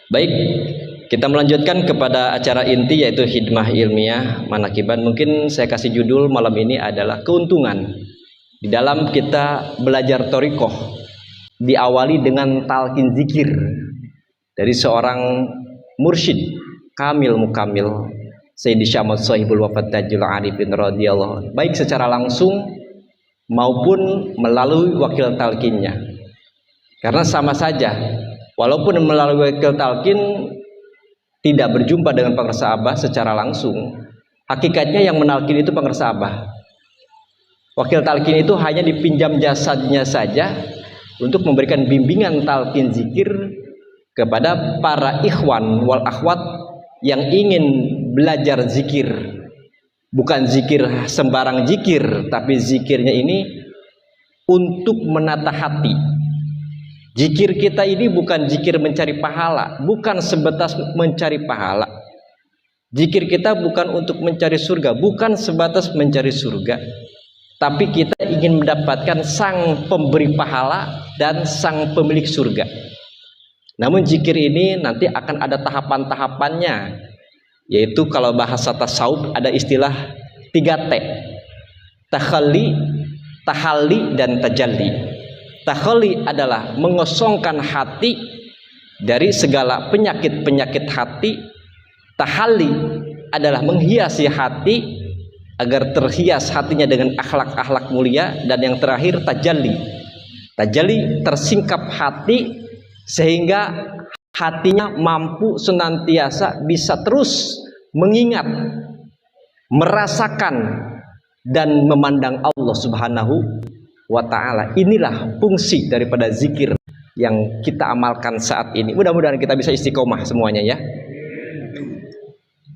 Baik, kita melanjutkan kepada acara inti yaitu Hidmah Ilmiah Manakiban. Mungkin saya kasih judul malam ini adalah keuntungan di dalam kita belajar thariqah. Diawali dengan talqin zikir dari seorang mursyid kamil mukamil Sayyidi Syamad Sahibul Wafat Tajul Arifin radhiyallahu, baik secara langsung maupun melalui wakil talqinnya. Karena sama saja, walaupun melalui wakil talqin tidak berjumpa dengan pengersa Abah secara langsung, hakikatnya yang menalkin itu pengersa Abah. Wakil talqin itu hanya dipinjam jasanya saja untuk memberikan bimbingan talqin zikir kepada para ikhwan wal akhwat yang ingin belajar zikir. Bukan zikir sembarang zikir, tapi zikirnya ini untuk menata hati. Zikir kita ini bukan zikir mencari pahala, bukan sebatas mencari pahala. Zikir kita bukan untuk mencari surga, bukan sebatas mencari surga. Tapi kita ingin mendapatkan sang pemberi pahala dan sang pemilik surga. Namun zikir ini nanti akan ada tahapan-tahapannya. Yaitu kalau bahasa tasawuf ada istilah 3T. Takhalli, tahalli, dan tajalli. Takhalli adalah mengosongkan hati dari segala penyakit-penyakit hati. Tahalli adalah menghiasi hati agar terhias hatinya dengan akhlak-akhlak mulia. Dan yang terakhir tajalli. Tajalli tersingkap hati sehingga hatinya mampu senantiasa bisa terus mengingat, merasakan, dan memandang Allah Subhanahu wa ta'ala. Inilah fungsi daripada zikir yang kita amalkan saat ini. Mudah-mudahan kita bisa istiqomah semuanya ya.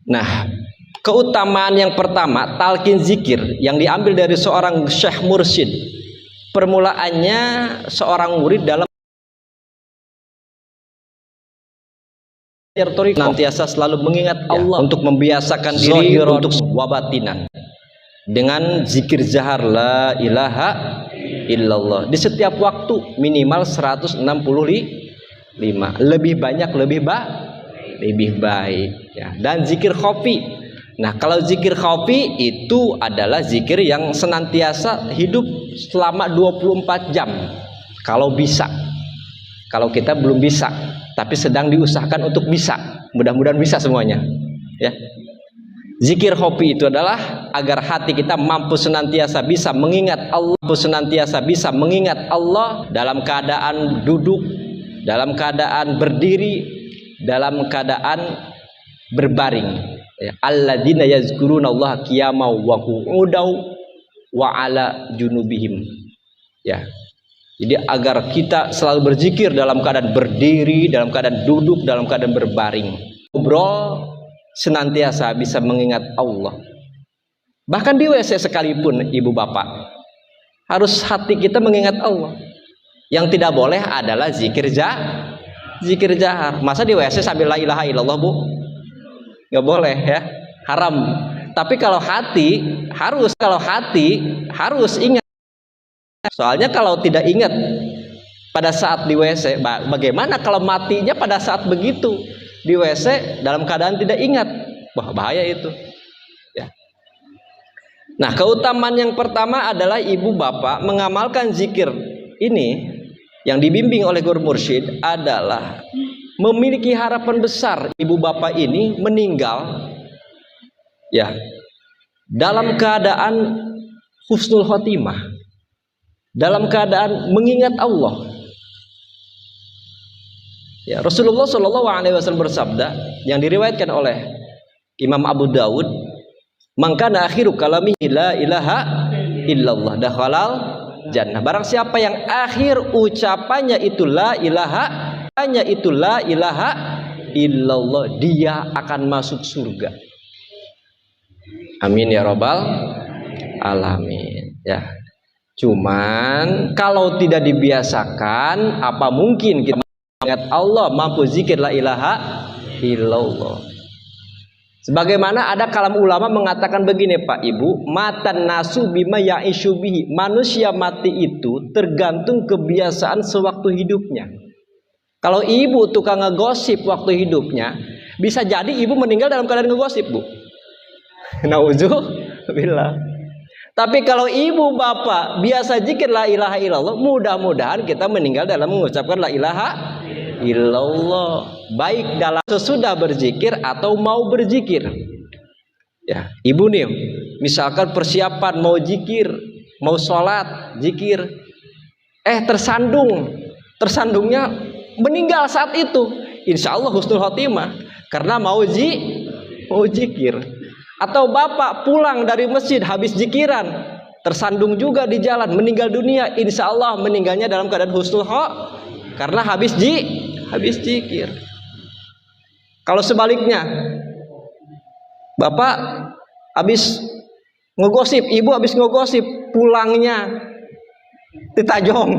Nah, keutamaan yang pertama, talqin zikir yang diambil dari seorang syekh mursyid. Permulaannya seorang murid dalam nantiasa selalu mengingat Allah untuk membiasakan diri untuk wabatinan dengan zikir zahar la ilaha illallah di setiap waktu minimal 165, lebih banyak lebih baik ya. Dan zikir khafi. Nah, kalau zikir khafi itu adalah zikir yang senantiasa hidup selama 24 jam kalau bisa. Kalau kita belum bisa, tapi sedang diusahakan untuk bisa. Mudah-mudahan bisa semuanya ya. Zikir khafi itu adalah agar hati kita mampu senantiasa bisa mengingat Allah, dalam keadaan duduk, dalam keadaan berdiri, dalam keadaan berbaring ya. Alladzina yazkurunallaha qiyaman wa qu'udan wa ala junubihim ya. Jadi agar kita selalu berzikir dalam keadaan berdiri, dalam keadaan duduk, dalam keadaan berbaring. Ngobrol senantiasa bisa mengingat Allah. Bahkan di WC sekalipun ibu bapak, harus hati kita mengingat Allah. Yang tidak boleh adalah zikir jahar. Masa di WC sambil la ilaha illallah, Bu? Nggak boleh ya, haram. Tapi kalau hati harus ingat. Soalnya kalau tidak ingat pada saat di WC, bagaimana kalau matinya pada saat begitu di WC dalam keadaan tidak ingat? Wah, bahaya itu ya. Nah, keutamaan yang pertama adalah ibu bapak mengamalkan zikir ini yang dibimbing oleh guru mursyid adalah memiliki harapan besar. Ibu bapak ini meninggal ya dalam keadaan husnul khotimah, dalam keadaan mengingat Allah. Ya, Rasulullah SAW bersabda yang diriwayatkan oleh Imam Abu Dawud, "Man kana akhiru kalamihi la ilaha illallah dakhalal jannah." Barang siapa yang akhir ucapannya itu la ilaha illallah, dia akan masuk surga. Amin ya rabbal alamin ya. Cuman kalau tidak dibiasakan, apa mungkin kita mengingat Allah, mampu zikir la ilaha illallah. Sebagaimana ada kalam ulama mengatakan begini Pak Ibu, matan nasu bima ya'ishu bihi. Manusia mati itu tergantung kebiasaan sewaktu hidupnya. Kalau ibu tukang ngegosip waktu hidupnya, bisa jadi ibu meninggal dalam keadaan ngegosip, Bu. Nauzubillah. Tapi kalau ibu bapak biasa zikir la ilaha illallah, mudah-mudahan kita meninggal dalam mengucapkan la ilaha illallah, baik dalam sesudah berzikir atau mau berzikir. Ya, ibu nih, misalkan persiapan mau zikir, mau sholat, zikir, tersandungnya meninggal saat itu, insya Allah husnul khotimah, karena mau zikir. Atau bapak pulang dari masjid habis zikiran, tersandung juga di jalan, meninggal dunia, insya Allah meninggalnya dalam keadaan husnul khotimah, karena habis zikir. Kalau sebaliknya, bapak habis ngegosip, ibu habis ngegosip, pulangnya ditajong,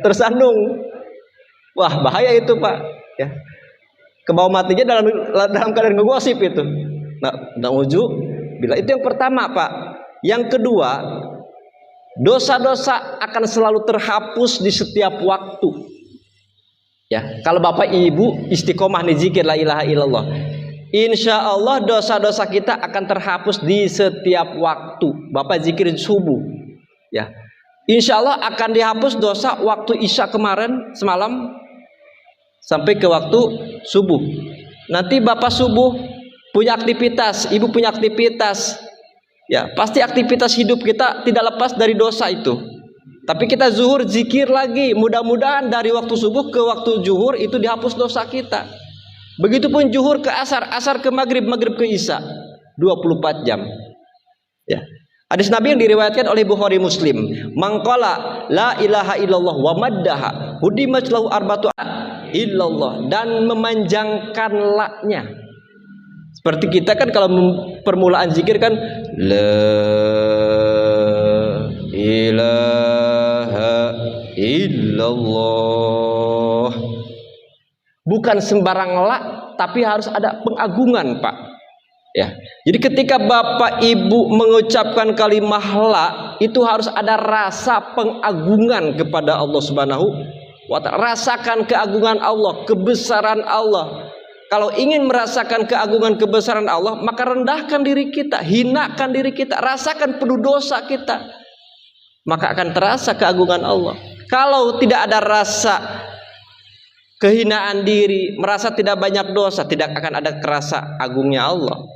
tersandung, wah bahaya itu Pak, ya. Kebawa matinya dalam keadaan ngegosip itu. Bila itu yang pertama Pak. Yang kedua, dosa-dosa akan selalu terhapus di setiap waktu. Ya, kalau bapak ibu istiqomah nih zikir la ilaha illallah, insya Allah dosa-dosa kita akan terhapus di setiap waktu. Bapak zikir subuh, ya, insya Allah akan dihapus dosa waktu isya kemarin semalam sampai ke waktu subuh. Nanti bapak subuh punya aktivitas, ibu punya aktivitas, ya pasti aktivitas hidup kita tidak lepas dari dosa itu. Tapi kita zuhur zikir lagi, mudah-mudahan dari waktu subuh ke waktu zuhur itu dihapus dosa kita. Begitupun zuhur ke asar, asar ke maghrib, maghrib ke isya, 24 jam. Ya. Hadis Nabi yang diriwayatkan oleh Bukhari Muslim, mangqala la ilaha illallah wa maddaha hudimat lahu arbatu illallah, dan memanjangkan la-nya. Seperti kita kan kalau permulaan zikir kan la ilaha illallah. Bukan sembarang la, tapi harus ada pengagungan, Pak. Ya. Jadi ketika bapak ibu mengucapkan kalimah la, itu harus ada rasa pengagungan kepada Allah Subhanahu wa ta'ala. Rasakan keagungan Allah, kebesaran Allah. Kalau ingin merasakan keagungan kebesaran Allah, maka rendahkan diri kita, hinakan diri kita, rasakan penuh dosa kita, maka akan terasa keagungan Allah. Kalau tidak ada rasa kehinaan diri, merasa tidak banyak dosa, tidak akan ada kerasa agungnya Allah.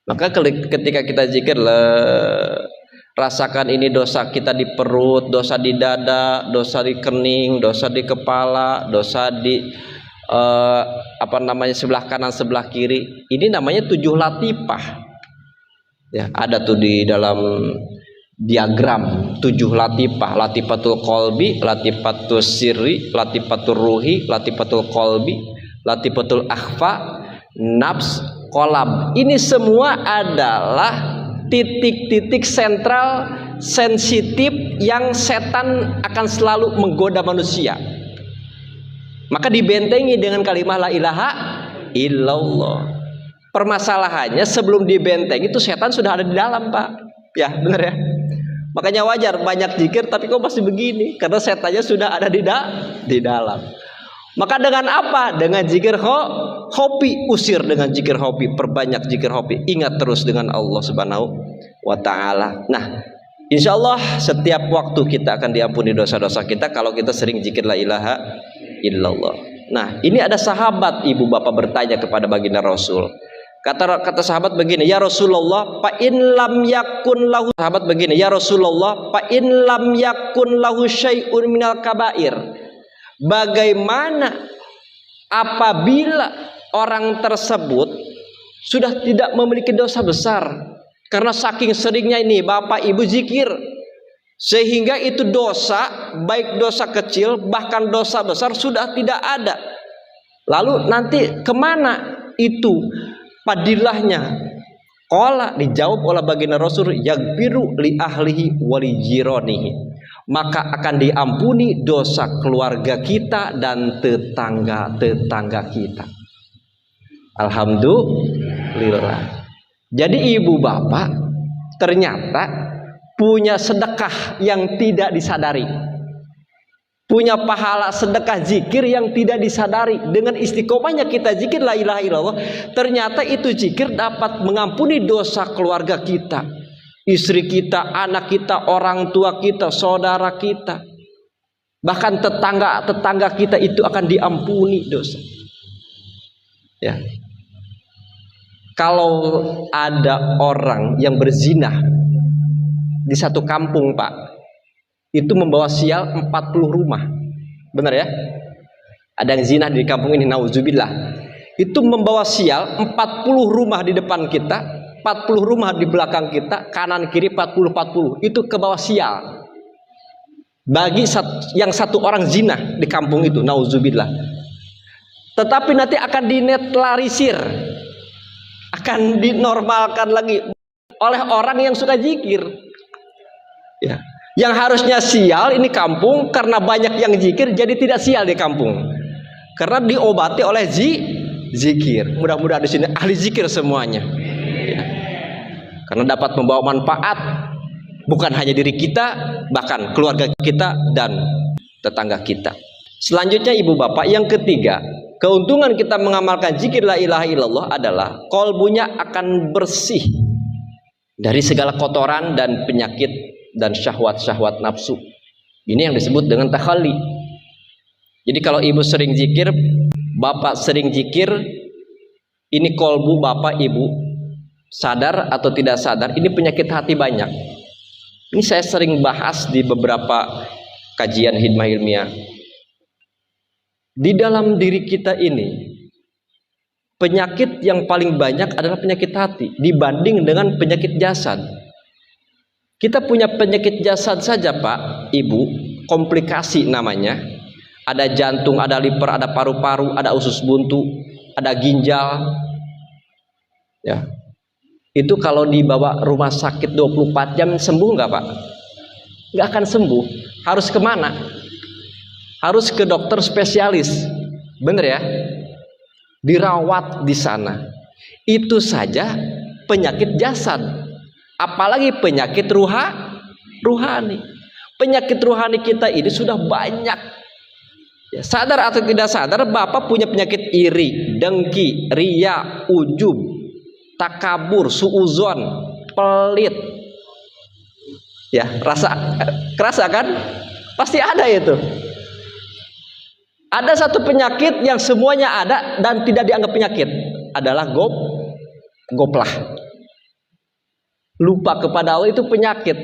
Maka ketika kita zikir, rasakan ini dosa kita di perut, dosa di dada, dosa di kening, dosa di kepala, dosa di sebelah kanan, sebelah kiri. Ini namanya 7 latifah. Ya, ada tuh di dalam diagram 7 latifah. Latifatul qalbi, latifatul sirri, latifatul ruhi, latifatul qalbi, latifatul akhfa, nafs, qalb. Ini semua adalah titik-titik sentral sensitif yang setan akan selalu menggoda manusia. Maka dibentengi dengan kalimat la ilaha illallah. Permasalahannya sebelum dibenteng itu setan sudah ada di dalam, Pak. Ya, benar ya. Makanya wajar banyak zikir tapi kok masih begini, karena setannya sudah ada di dalam. Maka dengan apa? Dengan zikir hobi, usir dengan zikir hobi, perbanyak zikir hobi. Ingat terus dengan Allah Subhanahu wa ta'ala. Nah, insya Allah setiap waktu kita akan diampuni dosa-dosa kita kalau kita sering zikir la ilaha illallah. Nah, ini ada sahabat ibu bapak bertanya kepada baginda Rasul. Kata sahabat begini, ya Rasulullah, fa in lam yakun lahu, sahabat begini, ya Rasulullah, fa in lam yakun lahu syai'un minal kabair. Bagaimana apabila orang tersebut sudah tidak memiliki dosa besar, karena saking seringnya ini bapak ibu zikir, sehingga itu dosa, baik dosa kecil bahkan dosa besar sudah tidak ada. Lalu nanti kemana itu padilahnya? Qala, dijawab oleh baginda Rasul, yaghfiru li ahlihi wa li jiranihi, maka akan diampuni dosa keluarga kita dan tetangga-tetangga kita. Alhamdulillah. Jadi ibu bapak ternyata punya sedekah yang tidak disadari. punya pahala sedekah zikir yang tidak disadari. Dengan istiqomahnya kita zikir la ilaha illallah, ternyata itu zikir dapat mengampuni dosa keluarga kita, istri kita, anak kita, orang tua kita, saudara kita, bahkan tetangga kita itu akan diampuni dosa. Ya. Kalau ada orang yang berzina di satu kampung, Pak, itu membawa sial 40 rumah. Benar ya? Ada yang zina di kampung ini, nauzubillah. Itu membawa sial 40 rumah di depan kita, 40 rumah di belakang kita, kanan kiri 40. Itu ke bawah sial. Bagi yang satu orang zina di kampung itu, nauzubillah. Tetapi nanti akan dinetralisir, akan dinormalkan lagi oleh orang yang suka zikir. Ya. Yang harusnya sial ini kampung, karena banyak yang zikir jadi tidak sial di kampung. Karena diobati oleh zikir. Mudah-mudahan di sini ahli zikir semuanya. Ya. Karena dapat membawa manfaat bukan hanya diri kita, bahkan keluarga kita dan tetangga kita. Selanjutnya ibu bapak, yang ketiga, keuntungan kita mengamalkan zikir la ilaha illallah adalah kolbunya akan bersih dari segala kotoran dan penyakit dan syahwat-syahwat nafsu. Ini yang disebut dengan takhalli. Jadi kalau ibu sering zikir, bapak sering zikir, ini kolbu bapak ibu sadar atau tidak sadar, ini penyakit hati banyak. Ini saya sering bahas di beberapa kajian hikmah ilmiah. Di dalam diri kita ini, penyakit yang paling banyak adalah penyakit hati dibanding dengan penyakit jasad. Kita punya penyakit jasad saja, Pak, Ibu, komplikasi namanya. Ada jantung, ada liver, ada paru-paru, ada usus buntu, ada ginjal. Ya. Itu kalau dibawa rumah sakit 24 jam sembuh nggak, Pak? Nggak akan sembuh. Harus kemana? Harus ke dokter spesialis. Bener ya? Dirawat di sana. Itu saja penyakit jasad. Apalagi penyakit ruhani. Penyakit ruhani kita ini sudah banyak. Ya, sadar atau tidak sadar, bapak punya penyakit iri, dengki, riya, ujub, takabur, suuzon, pelit. Ya, kerasa kan? Pasti ada itu. Ada satu penyakit yang semuanya ada dan tidak dianggap penyakit, adalah goplah. Lupa kepada Allah itu penyakit,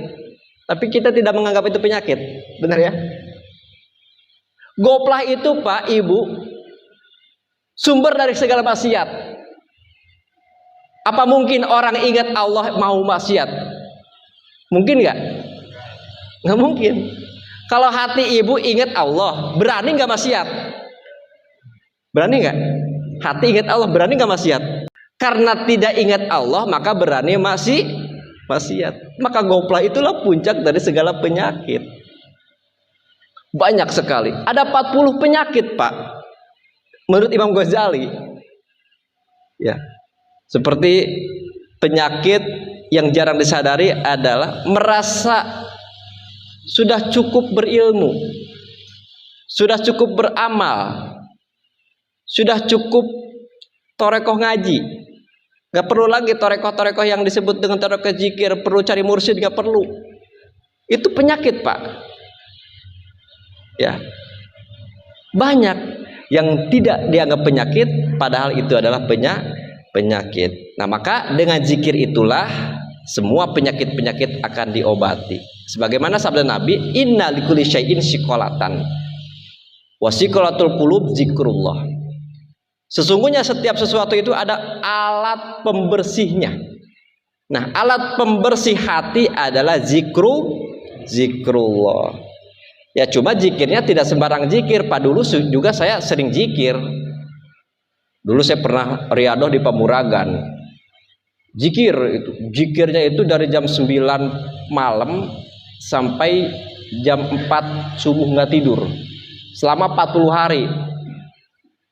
tapi kita tidak menganggap itu penyakit. Benar ya? Goplah itu, Pak, Ibu, sumber dari segala maksiat. Apa mungkin orang ingat Allah mau maksiat? Mungkin nggak? Nggak mungkin. Kalau hati ibu ingat Allah, berani nggak maksiat? Berani nggak? Hati ingat Allah, berani nggak maksiat? Karena tidak ingat Allah, maka berani maksiat. Maka goplah itulah puncak dari segala penyakit. Banyak sekali. Ada 40 penyakit, Pak, menurut Imam Ghazali. Ya. Seperti penyakit yang jarang disadari adalah merasa sudah cukup berilmu, sudah cukup beramal, sudah cukup torekoh ngaji. Gak perlu lagi torekoh-torekoh yang disebut dengan torekoh zikir, perlu cari mursyid, gak perlu. Itu penyakit, Pak. Ya. Banyak yang tidak dianggap penyakit, padahal itu adalah penyakit. Nah, maka dengan zikir itulah semua penyakit-penyakit akan diobati. Sebagaimana sabda Nabi, inna likulli syai'in siqolatan wa siqolatul qulub zikrullah. Sesungguhnya setiap sesuatu itu ada alat pembersihnya. Nah, alat pembersih hati adalah zikrullah. Ya, cuma zikirnya tidak sembarang zikir, Pak. Dulu juga saya sering zikir. Dulu saya pernah riadoh di Pamuragan. Zikirnya itu dari jam 9 malam sampai jam 4 subuh nggak tidur. Selama 40 hari.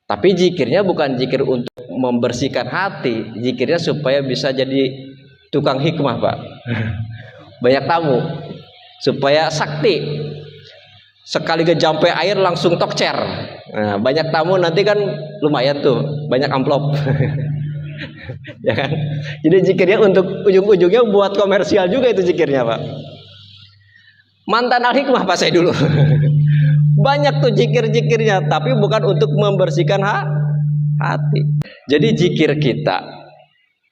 Tapi zikirnya bukan zikir untuk membersihkan hati, zikirnya supaya bisa jadi tukang hikmah, Pak. Banyak tamu, supaya sakti. Sekali gejampe air langsung tokcer. Nah, banyak tamu nanti kan lumayan tuh, banyak amplop. Ya kan? Jadi zikirnya untuk ujung-ujungnya buat komersial juga itu zikirnya, Pak. Mantan al-hikmah Pak saya dulu. Banyak tuh zikir-zikirnya, tapi bukan untuk membersihkan hati. Jadi zikir kita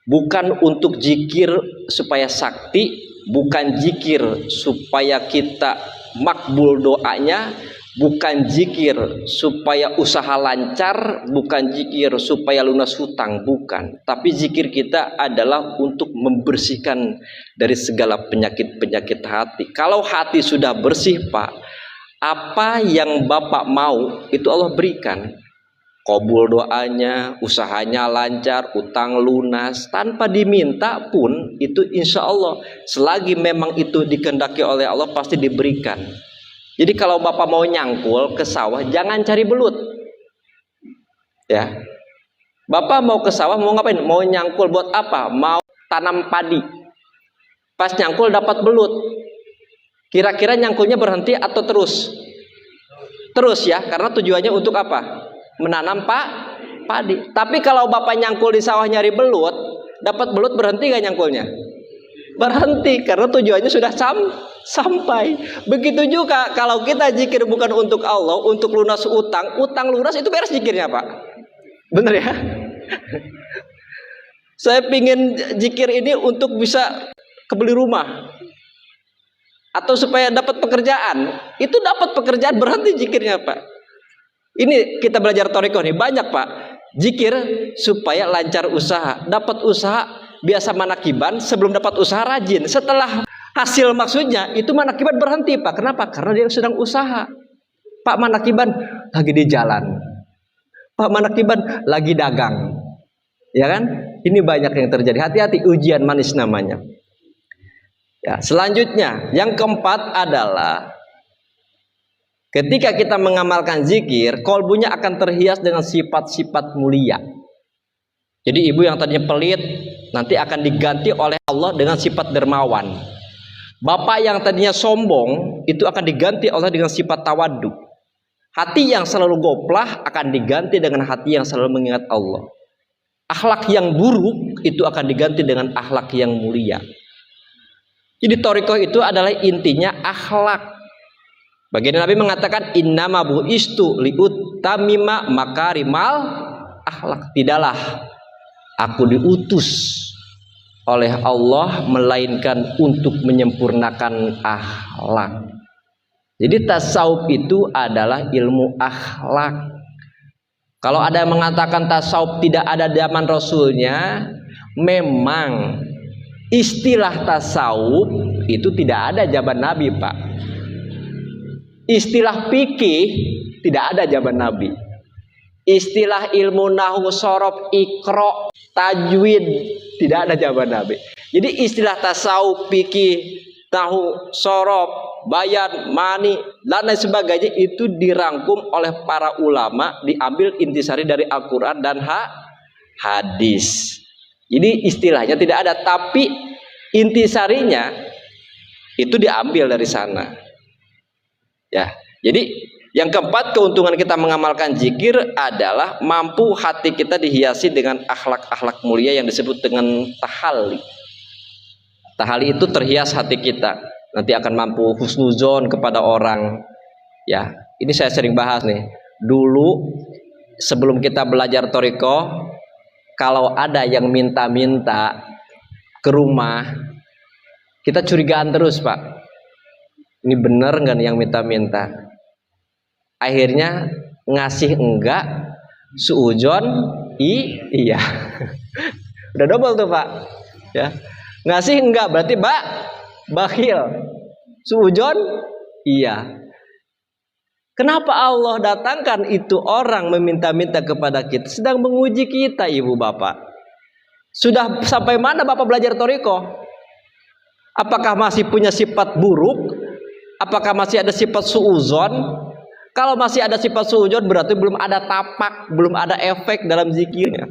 bukan untuk zikir supaya sakti, bukan zikir supaya kita makbul doanya, bukan zikir supaya usaha lancar, bukan zikir supaya lunas hutang, bukan. Tapi zikir kita adalah untuk membersihkan dari segala penyakit-penyakit hati. Kalau hati sudah bersih, Pak, apa yang Bapak mau itu Allah berikan. Kabul doanya, usahanya lancar, utang lunas, tanpa diminta pun itu insya Allah, selagi memang itu dikehendaki oleh Allah pasti diberikan. Jadi kalau Bapak mau nyangkul ke sawah, jangan cari belut. Ya, Bapak mau ke sawah mau ngapain? Mau nyangkul buat apa? Mau tanam padi. Pas nyangkul dapat belut. Kira-kira nyangkulnya berhenti atau terus? Terus ya, karena tujuannya untuk apa? Menanam padi. Tapi kalau Bapak nyangkul di sawah nyari belut, dapat belut, berhenti gak nyangkulnya? Berhenti, karena tujuannya sudah sampai. Begitu juga kalau kita zikir bukan untuk Allah, untuk lunas utang, utang lunas itu beres zikirnya, Pak. Bener ya? Saya pingin zikir ini untuk bisa kebeli rumah, atau supaya dapat pekerjaan. Itu dapat pekerjaan, berhenti zikirnya, Pak. Ini kita belajar thariqah nih, banyak Pak. Zikir supaya lancar usaha, dapat usaha, biasa manakiban, sebelum dapat usaha rajin. Setelah hasil maksudnya itu manakiban berhenti, Pak. Kenapa? Karena dia sedang usaha. Pak manakiban lagi di jalan. Pak manakiban lagi dagang. Ya kan? Ini banyak yang terjadi. Hati-hati, ujian manis namanya. Ya, selanjutnya yang keempat adalah ketika kita mengamalkan zikir, kolbunya akan terhias dengan sifat-sifat mulia. Jadi ibu yang tadinya pelit nanti akan diganti oleh Allah dengan sifat dermawan. Bapak yang tadinya sombong itu akan diganti Allah dengan sifat tawaddu. Hati yang selalu goplah akan diganti dengan hati yang selalu mengingat Allah. Akhlak yang buruk itu akan diganti dengan akhlak yang mulia. Jadi thariqah itu adalah intinya akhlak. Baginda Nabi mengatakan innama bu'istu liutamima makarimal akhlak. Tidaklah aku diutus oleh Allah melainkan untuk menyempurnakan akhlak. Jadi tasawuf itu adalah ilmu akhlak. Kalau ada yang mengatakan tasawuf tidak ada zaman Rasulnya, memang istilah tasawuf itu tidak ada zaman Nabi, Pak. Istilah fikih tidak ada zaman Nabi. Istilah ilmu nahwu, sorof, ikro, tajwid tidak ada zaman Nabi. Jadi istilah tasawuf, fikih, nahwu, sorof, bayan, mani dan lain sebagainya itu dirangkum oleh para ulama, diambil intisari dari Al-Quran dan hadis. Jadi istilahnya tidak ada, tapi intisarinya itu diambil dari sana. Ya, jadi yang keempat, keuntungan kita mengamalkan zikir adalah mampu hati kita dihiasi dengan akhlak-akhlak mulia yang disebut dengan tahalli. Tahalli itu terhias hati kita. Nanti akan mampu husnuzon kepada orang. Ya, ini saya sering bahas nih. Dulu sebelum kita belajar thariqah, kalau ada yang minta-minta ke rumah, kita curigaan terus, Pak. Ini bener nggak nih yang minta-minta? Akhirnya ngasih enggak, suujon iya. Udah double tuh, Pak. Ya. Ngasih enggak berarti bakhil. Suujon iya. Kenapa Allah datangkan itu orang meminta-minta kepada kita? Sedang menguji kita, Ibu Bapak. Sudah sampai mana Bapak belajar thariqah? Apakah masih punya sifat buruk? Apakah masih ada sifat suuzon? Kalau masih ada sifat suuzon berarti belum ada tapak, belum ada efek dalam zikirnya.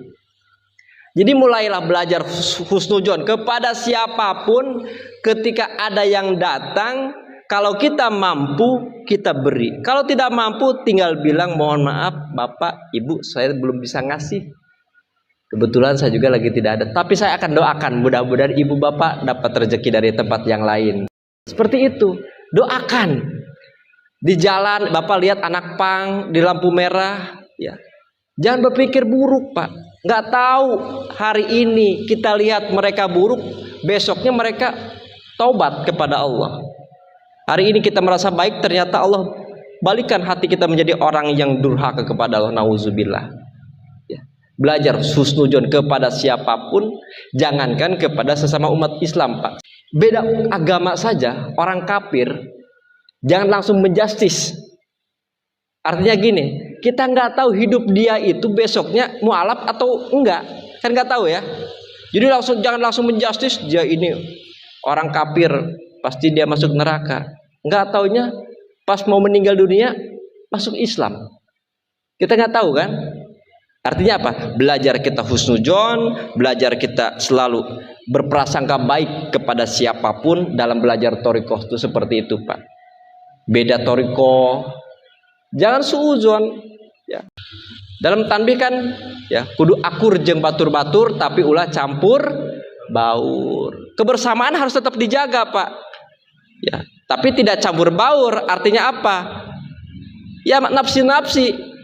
Jadi mulailah belajar husnuzon kepada siapapun. Ketika ada yang datang, Kalau kita mampu, kita beri. Kalau tidak mampu, tinggal bilang mohon maaf Bapak, Ibu, saya belum bisa ngasih. Kebetulan saya juga lagi tidak ada. Tapi saya akan doakan mudah-mudahan Ibu Bapak dapat rezeki dari tempat yang lain. Seperti itu. Doakan. Di jalan Bapak lihat anak pang di lampu merah, ya. Jangan berpikir buruk, Pak. Nggak tahu hari ini kita lihat mereka buruk, besoknya mereka taubat kepada Allah. Hari ini kita merasa baik, ternyata Allah balikan hati kita menjadi orang yang durhaka kepada Allah. Nauzubillah. Ya. Belajar husnudzon kepada siapapun, jangankan kepada sesama umat Islam, Pak. Beda agama saja, orang kafir jangan langsung menjustis. Artinya gini, kita nggak tahu hidup dia itu besoknya mualaf atau enggak, kan nggak tahu ya. Jadi jangan langsung menjustis, dia ini orang kafir, pasti dia masuk neraka. Nggak taunya pas mau meninggal dunia masuk Islam. Kita nggak tahu kan? Artinya apa? Belajar kita husnudzon, belajar kita selalu berprasangka baik kepada siapapun dalam belajar thariqah itu seperti itu, Pak. Beda thariqah, jangan suudzon. Ya. Dalam tanbih kan, ya kudu akur jeung batur-batur, tapi ulah campur baur. Kebersamaan harus tetap dijaga, Pak. Ya, tapi tidak campur baur. Artinya apa? Ya nafsi-nafsi.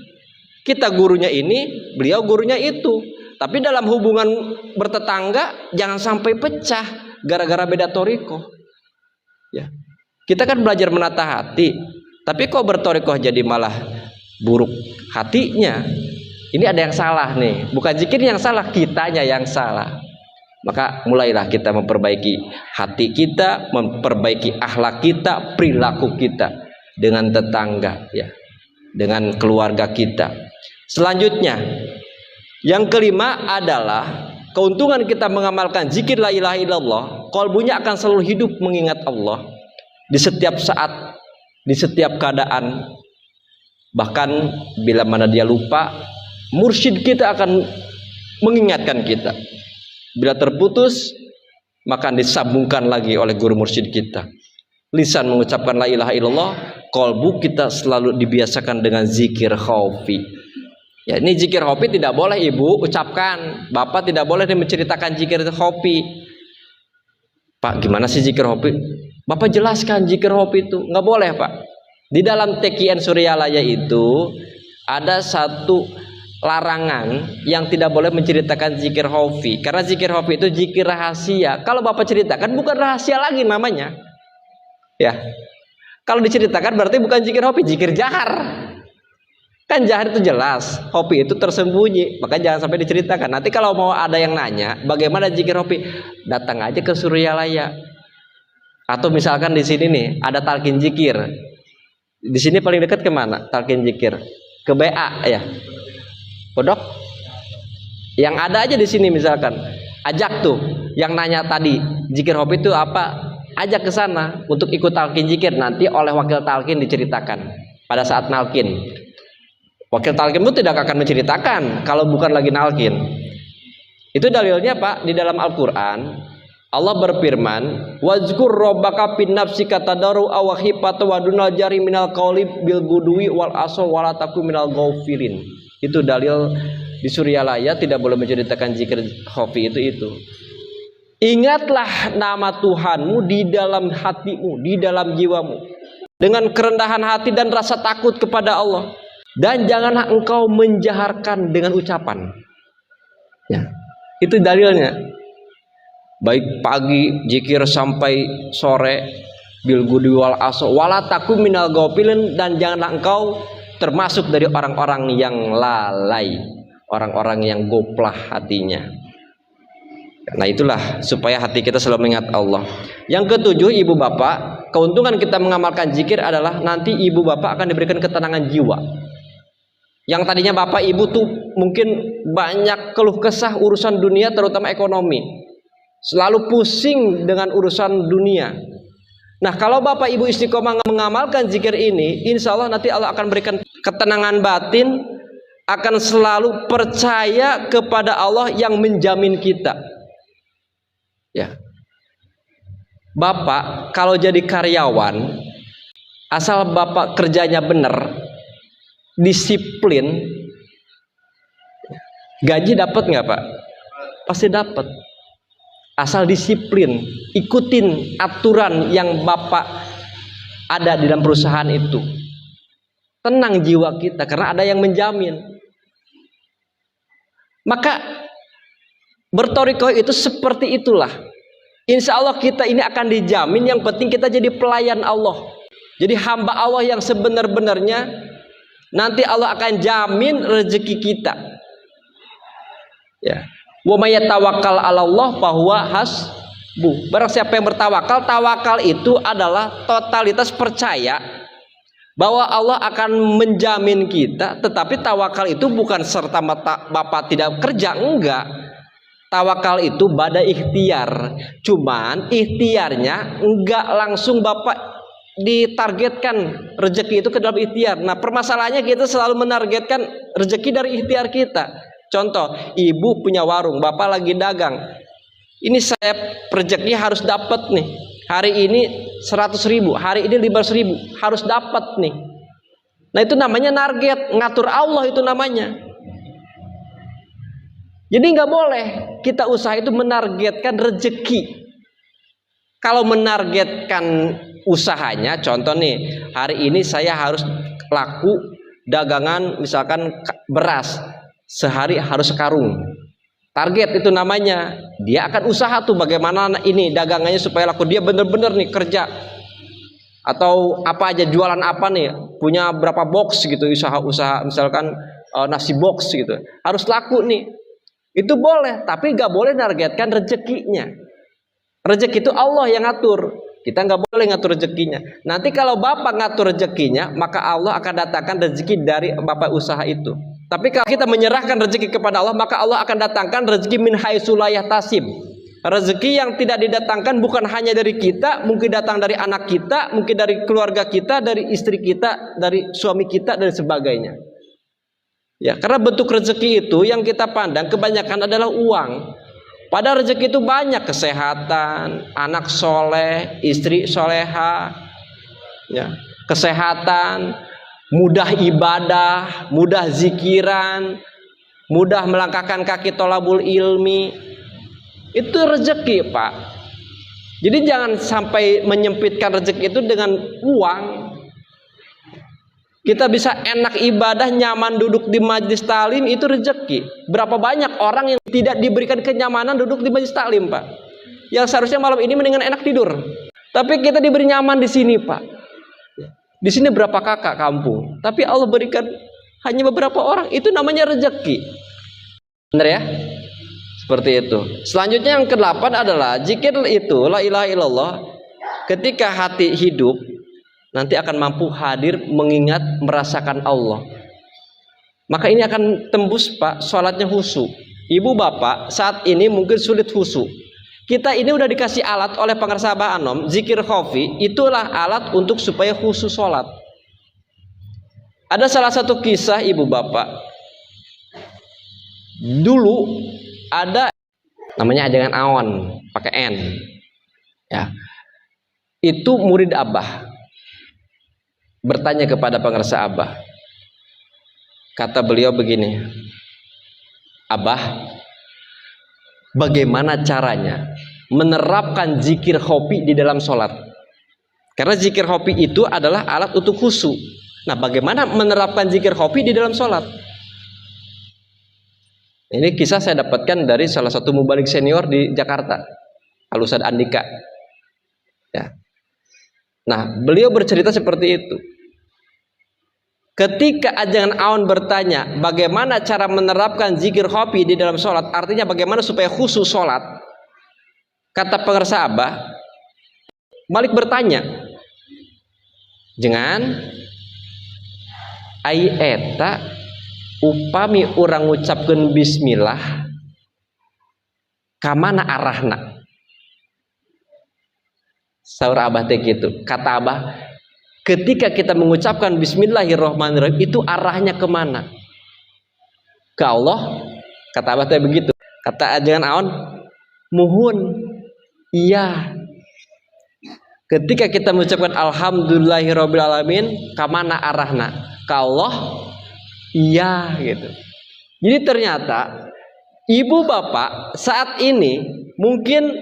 Kita gurunya ini, beliau gurunya itu. Tapi dalam hubungan bertetangga jangan sampai pecah gara-gara beda thariqah. Ya. Kita kan belajar menata hati, tapi kok berthariqah jadi malah buruk hatinya. Ini ada yang salah nih. Bukan zikir yang salah, kitanya yang salah. Maka mulailah kita memperbaiki hati kita, memperbaiki akhlak kita, perilaku kita dengan tetangga, ya, dengan keluarga kita. Selanjutnya, yang kelima adalah keuntungan kita mengamalkan zikir la ilaha illallah. Qalbunya akan selalu hidup mengingat Allah di setiap saat, di setiap keadaan. Bahkan bila mana dia lupa, mursyid kita akan mengingatkan kita. Bila terputus, maka disambungkan lagi oleh guru mursyid kita. Lisan mengucapkan la ilaha illallah, qalbu kita selalu dibiasakan dengan zikir khafi. Ya, ini zikir khafi tidak boleh ibu ucapkan, bapak tidak boleh menceritakan zikir khafi. Pak, gimana sih zikir khafi? Bapak jelaskan zikir khafi itu nggak boleh, Pak. Di dalam TKN Suryalaya itu ada satu larangan yang tidak boleh menceritakan zikir khafi, karena zikir khafi itu zikir rahasia. Kalau bapak ceritakan bukan rahasia lagi namanya, ya. Kalau diceritakan berarti bukan zikir khafi, zikir jahar. Kan jahar itu jelas, khafi itu tersembunyi, maka jangan sampai diceritakan. Nanti kalau mau ada yang nanya bagaimana zikir khafi, datang aja ke Suryalaya. Atau misalkan di sini nih ada talqin zikir. Di sini paling dekat kemana talqin zikir? Ke BA ya. Kodok yang ada aja di sini, misalkan ajak tuh yang nanya tadi zikir khafi itu apa, ajak ke sana untuk ikut talqin zikir. Nanti oleh wakil talqin diceritakan pada saat nalkin. Wakil talqin itu tidak akan menceritakan kalau bukan lagi nalkin. Itu dalilnya, Pak, di dalam Al-Qur'an Allah berfirman, wazkur rabbaka fin nafsika tadarru wa khifatan wa dunal jari minal qawli bil gudwi wal asal wala takum minal ghafilin. Itu dalil di Suryalaya tidak boleh menceritakan zikir khafi itu. Ingatlah nama Tuhanmu di dalam hatimu, di dalam jiwamu, dengan kerendahan hati dan rasa takut kepada Allah. Dan janganlah engkau menjaharkan dengan ucapan. Ya, itu dalilnya. Baik pagi zikir sampai sore, bil gudwi wal asal wala takum minal ghafilin, dan janganlah engkau termasuk dari orang-orang yang lalai, orang-orang yang goplah hatinya. Nah itulah supaya hati kita selalu mengingat Allah. Yang ketujuh, ibu bapak, keuntungan kita mengamalkan zikir adalah nanti ibu bapak akan diberikan ketenangan jiwa. Yang tadinya bapak ibu tuh mungkin banyak keluh kesah urusan dunia, terutama ekonomi, selalu pusing dengan urusan dunia. Nah, kalau bapak ibu istiqomah mengamalkan zikir ini, insya Allah nanti Allah akan berikan ketenangan batin, akan selalu percaya kepada Allah yang menjamin kita. Ya, bapak kalau jadi karyawan Asal bapak kerjanya benar, disiplin, gaji dapat nggak pak? Pasti dapat. Asal disiplin, ikutin aturan yang bapak ada di dalam perusahaan itu. Tenang jiwa kita karena ada yang menjamin. Maka bertorikoh itu seperti itulah. Insya Allah kita ini akan dijamin. Yang penting kita jadi pelayan Allah, jadi hamba Allah yang sebenar-benarnya. Nanti Allah akan jamin rezeki kita. Ya. Wa may yatawakkal 'ala Allah fahuwa hasbuh. Barang siapa yang bertawakal, tawakal itu adalah totalitas percaya bahwa Allah akan menjamin kita. Tetapi tawakal itu bukan serta merta bapak tidak kerja, enggak. Tawakal itu bada ikhtiar. Cuman ikhtiarnya enggak langsung bapak ditargetkan rezeki itu ke dalam ikhtiar. Nah, permasalahannya kita selalu menargetkan rezeki dari ikhtiar kita. Contoh, ibu punya warung, bapak lagi dagang. Ini saya rezeki harus dapat nih. Hari ini 100.000, hari ini 15.000, harus dapat nih. Nah, itu namanya target, ngatur Allah itu namanya. Jadi nggak boleh kita usaha itu menargetkan rezeki. Kalau menargetkan usahanya, contoh nih, hari ini saya harus laku dagangan misalkan beras. Sehari harus sekarung. Target itu namanya. Dia akan usaha tuh bagaimana ini dagangannya supaya laku. Dia bener-bener nih kerja. Atau apa aja, jualan apa nih, punya berapa box gitu, usaha-usaha misalkan nasi box gitu. Harus laku nih. Itu boleh, tapi gak boleh nargetkan rezekinya. Rezeki itu Allah yang ngatur. Kita nggak boleh ngatur rezekinya. Nanti kalau bapak ngatur rezekinya, maka Allah akan datangkan rezeki dari bapak usaha itu. Tapi kalau kita menyerahkan rezeki kepada Allah, maka Allah akan datangkan rezeki min haitsu la yahtasib. Rezeki yang tidak didatangkan bukan hanya dari kita, mungkin datang dari anak kita, mungkin dari keluarga kita, dari istri kita, dari suami kita, dan sebagainya. Ya, karena bentuk rezeki itu yang kita pandang kebanyakan adalah uang. Padahal rezeki itu banyak, kesehatan, anak soleh, istri soleha, ya, kesehatan, mudah ibadah, mudah zikiran, mudah melangkahkan kaki tolabul ilmi. Itu rezeki, Pak. Jadi jangan sampai menyempitkan rezeki itu dengan uang. Kita bisa enak ibadah, nyaman duduk di majlis taklim, itu rezeki. Berapa banyak orang yang tidak diberikan kenyamanan duduk di majlis taklim, Pak. Yang seharusnya malam ini mendingan enak tidur. Tapi kita diberi nyaman di sini, Pak. Di sini berapa kakak kampung, tapi Allah berikan hanya beberapa orang. Itu namanya rezeki. Benar ya? Seperti itu. Selanjutnya yang ke-8 adalah zikir itu la ilaha illallah. Ketika hati hidup, nanti akan mampu hadir mengingat merasakan Allah. Maka ini akan tembus, Pak, sholatnya khusyuk. Ibu bapak saat ini mungkin sulit khusyuk. Kita ini udah dikasih alat oleh pengarsa Abah Anom, zikir khafi, itulah alat untuk supaya khusyuk sholat. Ada salah satu kisah ibu bapak. Dulu ada namanya Ajangan Awan, pakai N. Ya. Itu murid Abah. Bertanya kepada pengarsa Abah. Kata beliau begini, Abah, bagaimana caranya menerapkan zikir hobi di dalam sholat? Karena zikir hobi itu adalah alat untuk khusyuk. Nah, bagaimana menerapkan zikir hobi di dalam sholat? Ini kisah saya dapatkan dari salah satu mubalik senior di Jakarta, Al Ustadz Andika. Ya. Nah, beliau bercerita seperti itu. Ketika Ajangan Awan bertanya bagaimana cara menerapkan zikir hobi di dalam sholat, artinya bagaimana supaya khusyuk sholat, kata pengarsa Abah, Malik bertanya, jangan ai eta upami orang ngucapkeun bismillah kamana arahna. Saur Abah teh gitu. Kata Abah, ketika kita mengucapkan bismillahirrahmanirrahim, itu arahnya kemana? Ke Allah. Kata Abah teh begitu. Kata Ajangan Awan, muhun, iya. Ketika kita mengucapkan alhamdulillahirabbil alamin, ka mana arahna? Ka Allah. Iya gitu. Jadi ternyata ibu bapak saat ini mungkin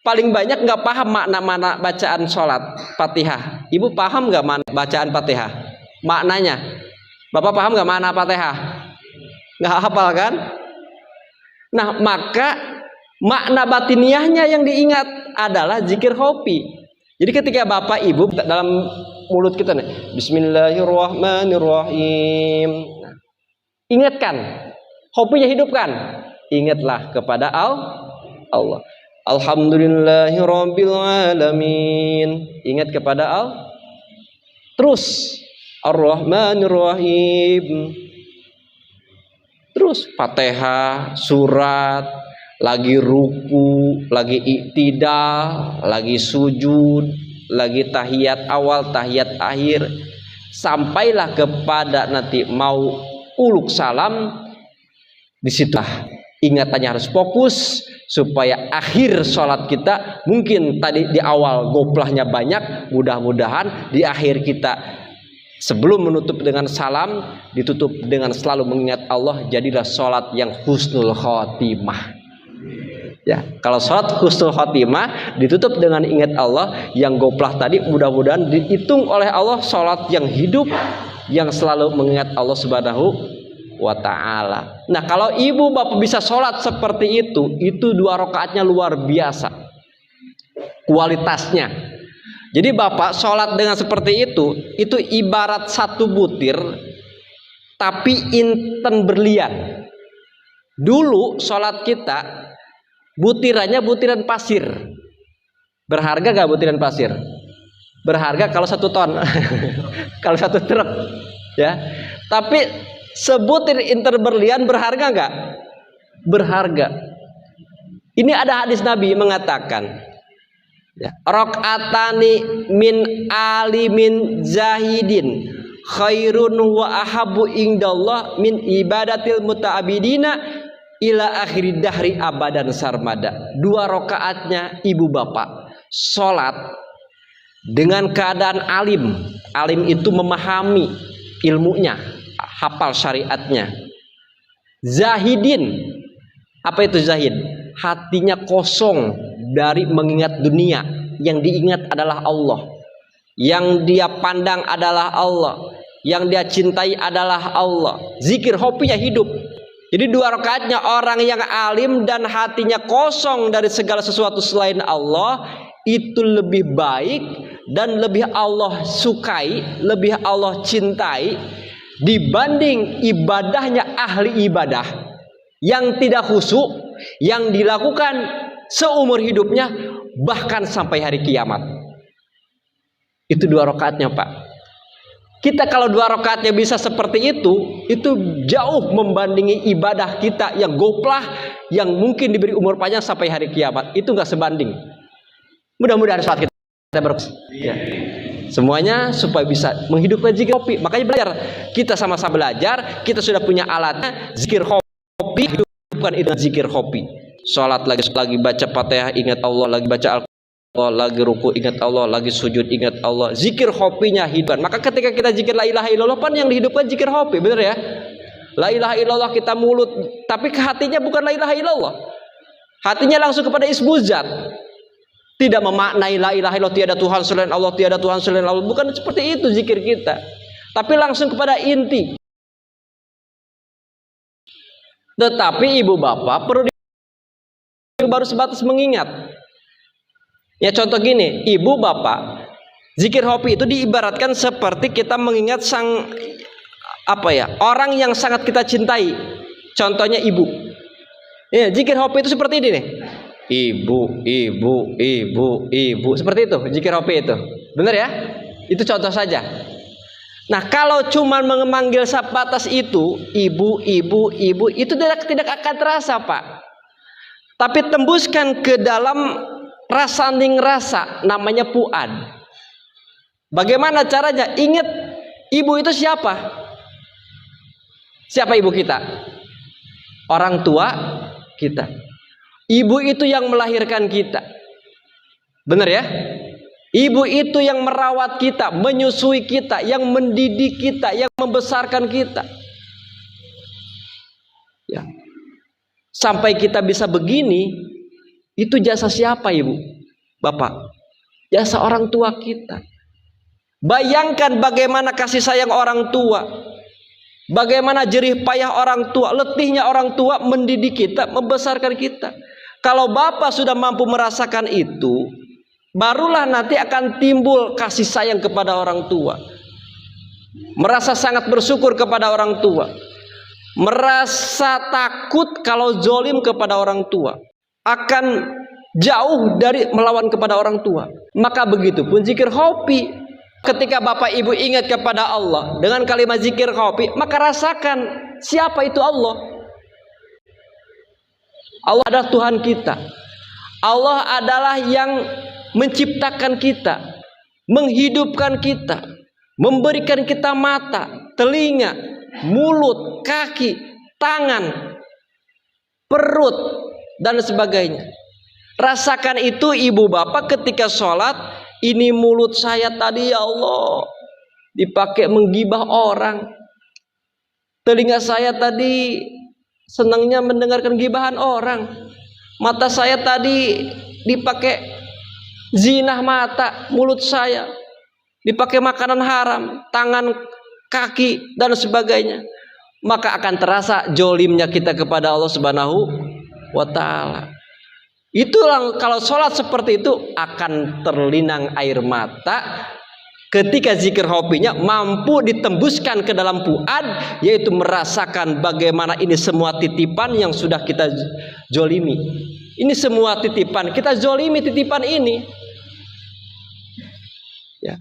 paling banyak nggak paham makna-makna bacaan sholat Fatihah. Ibu paham nggak makna bacaan Fatihah? Maknanya. Bapak paham nggak makna Fatihah? Nggak hafal kan? Nah, maka makna batiniahnya yang diingat adalah zikir hobi. Jadi ketika bapak ibu dalam mulut kita nih, Bismillahirrahmanirrahim. Nah, ingatkan, hobinya hidupkan. Ingatlah kepada Allah. Alhamdulillahirabbil alamin. Ingat kepada Allah. Terus Ar-Rahmanir-Rahim. Terus Fatihah, surat, lagi ruku, lagi iktidal, lagi sujud, lagi tahiyat awal, tahiyat akhir, sampailah kepada nanti mau uluk salam. Disitulah ingatannya harus fokus supaya akhir sholat kita, mungkin tadi di awal goplahnya banyak, mudah-mudahan di akhir kita sebelum menutup dengan salam ditutup dengan selalu mengingat Allah. Jadilah sholat yang husnul khotimah. Ya, kalau sholat husnul khotimah ditutup dengan ingat Allah, yang goplah tadi mudah-mudahan dihitung oleh Allah sholat yang hidup, yang selalu mengingat Allah Subhanahu wa ta'ala. Nah, kalau ibu bapak bisa sholat seperti itu 2 rakaatnya luar biasa kualitasnya. Jadi bapak sholat dengan seperti itu ibarat 1 butir tapi inten berlian. Dulu sholat kita butirannya butiran pasir. Berharga gak butiran pasir? Berharga kalau 1 ton. Kalau 1 truk ya. Tapi sebutir inten berlian berharga gak? Berharga. Ini ada hadis Nabi mengatakan, ya, rakaatani min alimin zahidin khairun wa ahabu indallah min ibadatil muta'abidina ila akhir dahri abadan sarmada. 2 rakaatnya ibu bapak sholat dengan keadaan alim. Alim itu memahami ilmunya, hafal syariatnya. Zahidin, apa itu zahid? Hatinya kosong dari mengingat dunia. Yang diingat adalah Allah. Yang dia pandang adalah Allah. Yang dia cintai adalah Allah. Zikir hobinya hidup. Jadi 2 rakaatnya orang yang alim dan hatinya kosong dari segala sesuatu selain Allah, itu lebih baik dan lebih Allah sukai, lebih Allah cintai dibanding ibadahnya ahli ibadah yang tidak khusyuk, yang dilakukan seumur hidupnya bahkan sampai hari kiamat. Itu 2 rakaatnya Pak. Kita kalau 2 rakaatnya bisa seperti itu jauh membandingi ibadah kita yang goplah, yang mungkin diberi umur panjang sampai hari kiamat. Itu gak sebanding. Mudah-mudahan saat kita ya. Semuanya supaya bisa menghidupkan zikir hobi. Makanya belajar. Kita sama-sama belajar. Kita sudah punya alatnya. Zikir hobi, hidupkan itu zikir hobi. Sholat lagi baca Fatihah ingat Allah, lagi baca Al-Quran, lagi ruku ingat Allah, lagi sujud ingat Allah. Zikir hobinya hidupkan. Maka ketika kita zikir la ilaha illallah, pan yang dihidupkan zikir hobi, benar ya? La ilaha illallah kita mulut, tapi ke hatinya bukan la ilaha illallah. Hatinya langsung kepada ismuzat. Tidak memaknai la ilaha illallah, tiada Tuhan selain Allah, tiada Tuhan selain Allah. Bukan seperti itu zikir kita. Tapi langsung kepada inti. Tetapi ibu bapak perlu baru sebatas mengingat. Ya contoh gini, ibu bapak, zikir hobi itu diibaratkan seperti kita mengingat orang yang sangat kita cintai. Contohnya ibu. Ya, zikir hobi itu seperti ini nih. Ibu, seperti itu zikir hobi itu. Benar ya? Itu contoh saja. Nah, kalau cuma memanggil sebatas itu, ibu, itu tidak akan terasa, Pak. Tapi tembuskan ke dalam rasaning rasa, namanya fuad. Bagaimana caranya? Ingat, ibu itu siapa? Siapa ibu kita? Orang tua kita. Ibu itu yang melahirkan kita. Benar ya? Ibu itu yang merawat kita, menyusui kita, yang mendidik kita, yang membesarkan kita. Ya. Sampai kita bisa begini, itu jasa siapa, Ibu? Bapak? Jasa orang tua kita. Bayangkan bagaimana kasih sayang orang tua, bagaimana jerih payah orang tua, letihnya orang tua mendidik kita, membesarkan kita. Kalau Bapak sudah mampu merasakan itu, barulah nanti akan timbul kasih sayang kepada orang tua. Merasa sangat bersyukur kepada orang tua. Merasa takut kalau zolim kepada orang tua. Akan jauh dari melawan kepada orang tua. Maka begitu pun zikir khofi. Ketika Bapak Ibu ingat kepada Allah dengan kalimat zikir khofi, maka rasakan siapa itu Allah. Allah adalah Tuhan kita. Allah adalah yang menciptakan kita, menghidupkan kita, memberikan kita mata, telinga, mulut, kaki, tangan, perut, dan sebagainya. Rasakan itu ibu bapak ketika sholat. Ini mulut saya tadi ya Allah dipakai menggibah orang. Telinga saya tadi senangnya mendengarkan gibahan orang. Mata saya tadi dipakai zinah mata, mulut saya dipakai makanan haram, tangan, kaki, dan sebagainya. Maka akan terasa jolimnya kita kepada Allah Subhanahu wa ta'ala. Itulah kalau sholat seperti itu akan terlinang air mata ketika zikir hobinya mampu ditembuskan ke dalam fuad, yaitu merasakan bagaimana ini semua titipan yang sudah kita zolimi. Ini semua titipan, kita zolimi titipan ini. Ya.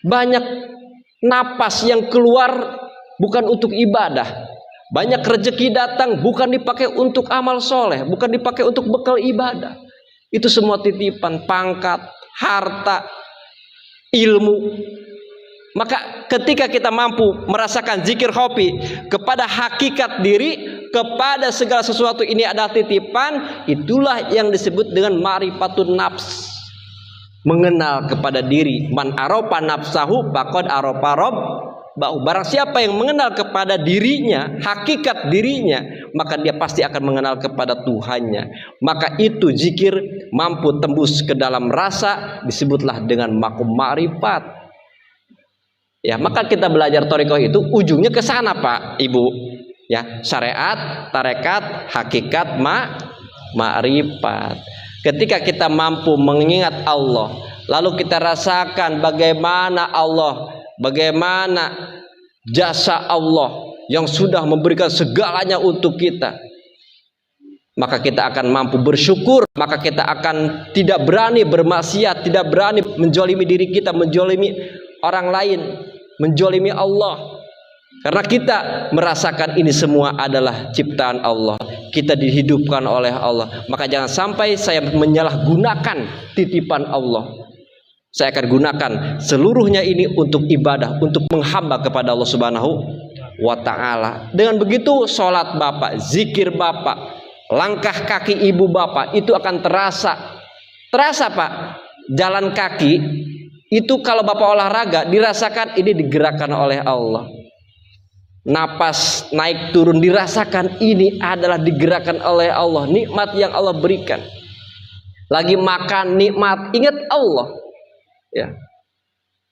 Banyak napas yang keluar bukan untuk ibadah. Banyak rezeki datang bukan dipakai untuk amal soleh, bukan dipakai untuk bekal ibadah. Itu semua titipan, pangkat, harta, ilmu. Maka ketika kita mampu merasakan zikir hobi kepada hakikat diri, kepada segala sesuatu ini adalah titipan, itulah yang disebut dengan ma'rifatun nafs. Mengenal kepada diri. Man aropa nafsahu faqad aropa rabb. Barang siapa yang mengenal kepada dirinya, hakikat dirinya, maka dia pasti akan mengenal kepada Tuhannya. Maka itu zikir mampu tembus ke dalam rasa, disebutlah dengan makom ma'rifat. Ya, maka kita belajar thariqah itu ujungnya ke sana, Pak, Ibu. Ya, syariat, tarekat, hakikat, ma'rifat. Ketika kita mampu mengingat Allah, lalu kita rasakan bagaimana Allah, bagaimana jasa Allah yang sudah memberikan segalanya untuk kita, maka kita akan mampu bersyukur. Maka kita akan tidak berani bermaksiat, tidak berani menjolimi diri kita, menjolimi orang lain, menjolimi Allah, karena kita merasakan ini semua adalah ciptaan Allah, kita dihidupkan oleh Allah. Maka jangan sampai saya menyalahgunakan titipan Allah. Saya akan gunakan seluruhnya ini untuk ibadah, untuk menghamba kepada Allah Subhanahu wa ta'ala. Dengan begitu sholat Bapak, zikir Bapak, langkah kaki ibu Bapak itu akan terasa. Terasa, Pak, jalan kaki itu kalau Bapak olahraga dirasakan ini digerakkan oleh Allah. Napas naik turun dirasakan ini adalah digerakkan oleh Allah. Nikmat yang Allah berikan. Lagi makan nikmat, ingat Allah. Ya,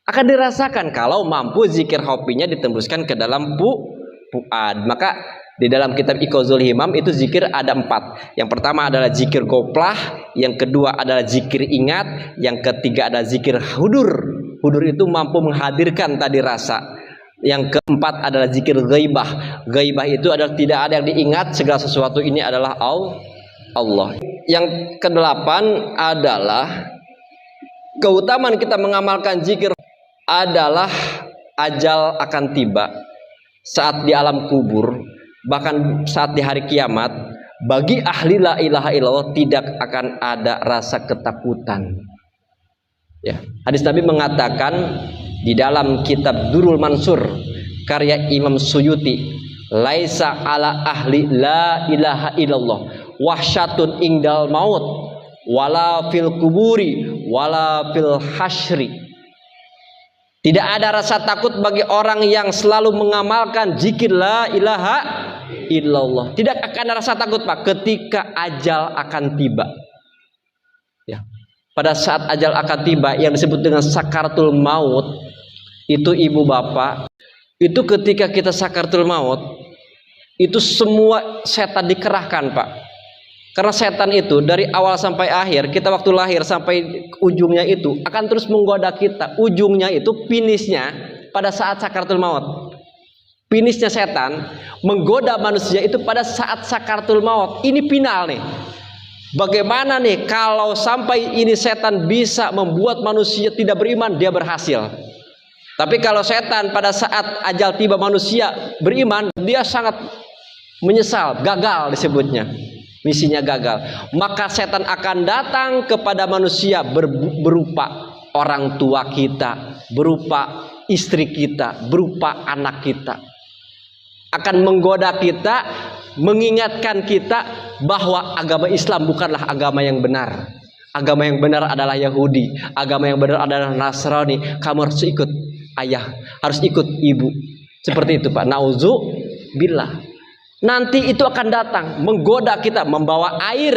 akan dirasakan kalau mampu zikir hobinya ditembuskan ke dalam fuad. Maka di dalam kitab Iqazul Himam itu zikir ada 4. Yang pertama adalah zikir goplah, yang kedua adalah zikir ingat, yang ketiga adalah zikir hudur. Hudur itu mampu menghadirkan tadi rasa. Yang keempat adalah zikir ghaibah. Ghaibah itu adalah tidak ada yang diingat, segala sesuatu ini adalah Allah. Yang kedelapan adalah keutamaan kita mengamalkan zikir adalah ajal akan tiba saat di alam kubur, bahkan saat di hari kiamat. Bagi ahli la ilaha illallah tidak akan ada rasa ketakutan. Ya, hadis Nabi mengatakan di dalam kitab Durrul Mansur karya Imam Suyuti, laisa ala ahli la ilaha illallah wahsyatun indal maut wala fil kuburi, wala fil hasyri. Tidak ada rasa takut bagi orang yang selalu mengamalkan zikir la ilaha illallah. Tidak akan ada rasa takut, Pak, ketika ajal akan tiba. Ya. Pada saat ajal akan tiba yang disebut dengan sakaratul maut, itu ibu bapak, itu ketika kita sakaratul maut, itu semua setan dikerahkan, Pak. Karena setan itu dari awal sampai akhir, kita waktu lahir sampai ujungnya itu akan terus menggoda kita. Ujungnya itu finishnya pada saat sakaratul maut. Finishnya setan menggoda manusia itu pada saat sakaratul maut. Ini final nih. Bagaimana nih kalau sampai ini setan bisa membuat manusia tidak beriman, dia berhasil. Tapi kalau setan pada saat ajal tiba manusia beriman, dia sangat menyesal, gagal disebutnya. Misinya gagal. Maka setan akan datang kepada manusia berupa orang tua kita, berupa istri kita, berupa anak kita. Akan menggoda kita, mengingatkan kita bahwa agama Islam bukanlah agama yang benar. Agama yang benar adalah Yahudi, agama yang benar adalah Nasrani. Kamu harus ikut ayah, harus ikut ibu. Seperti itu, Pak. Nauzubillah. Nanti itu akan datang menggoda kita, membawa air.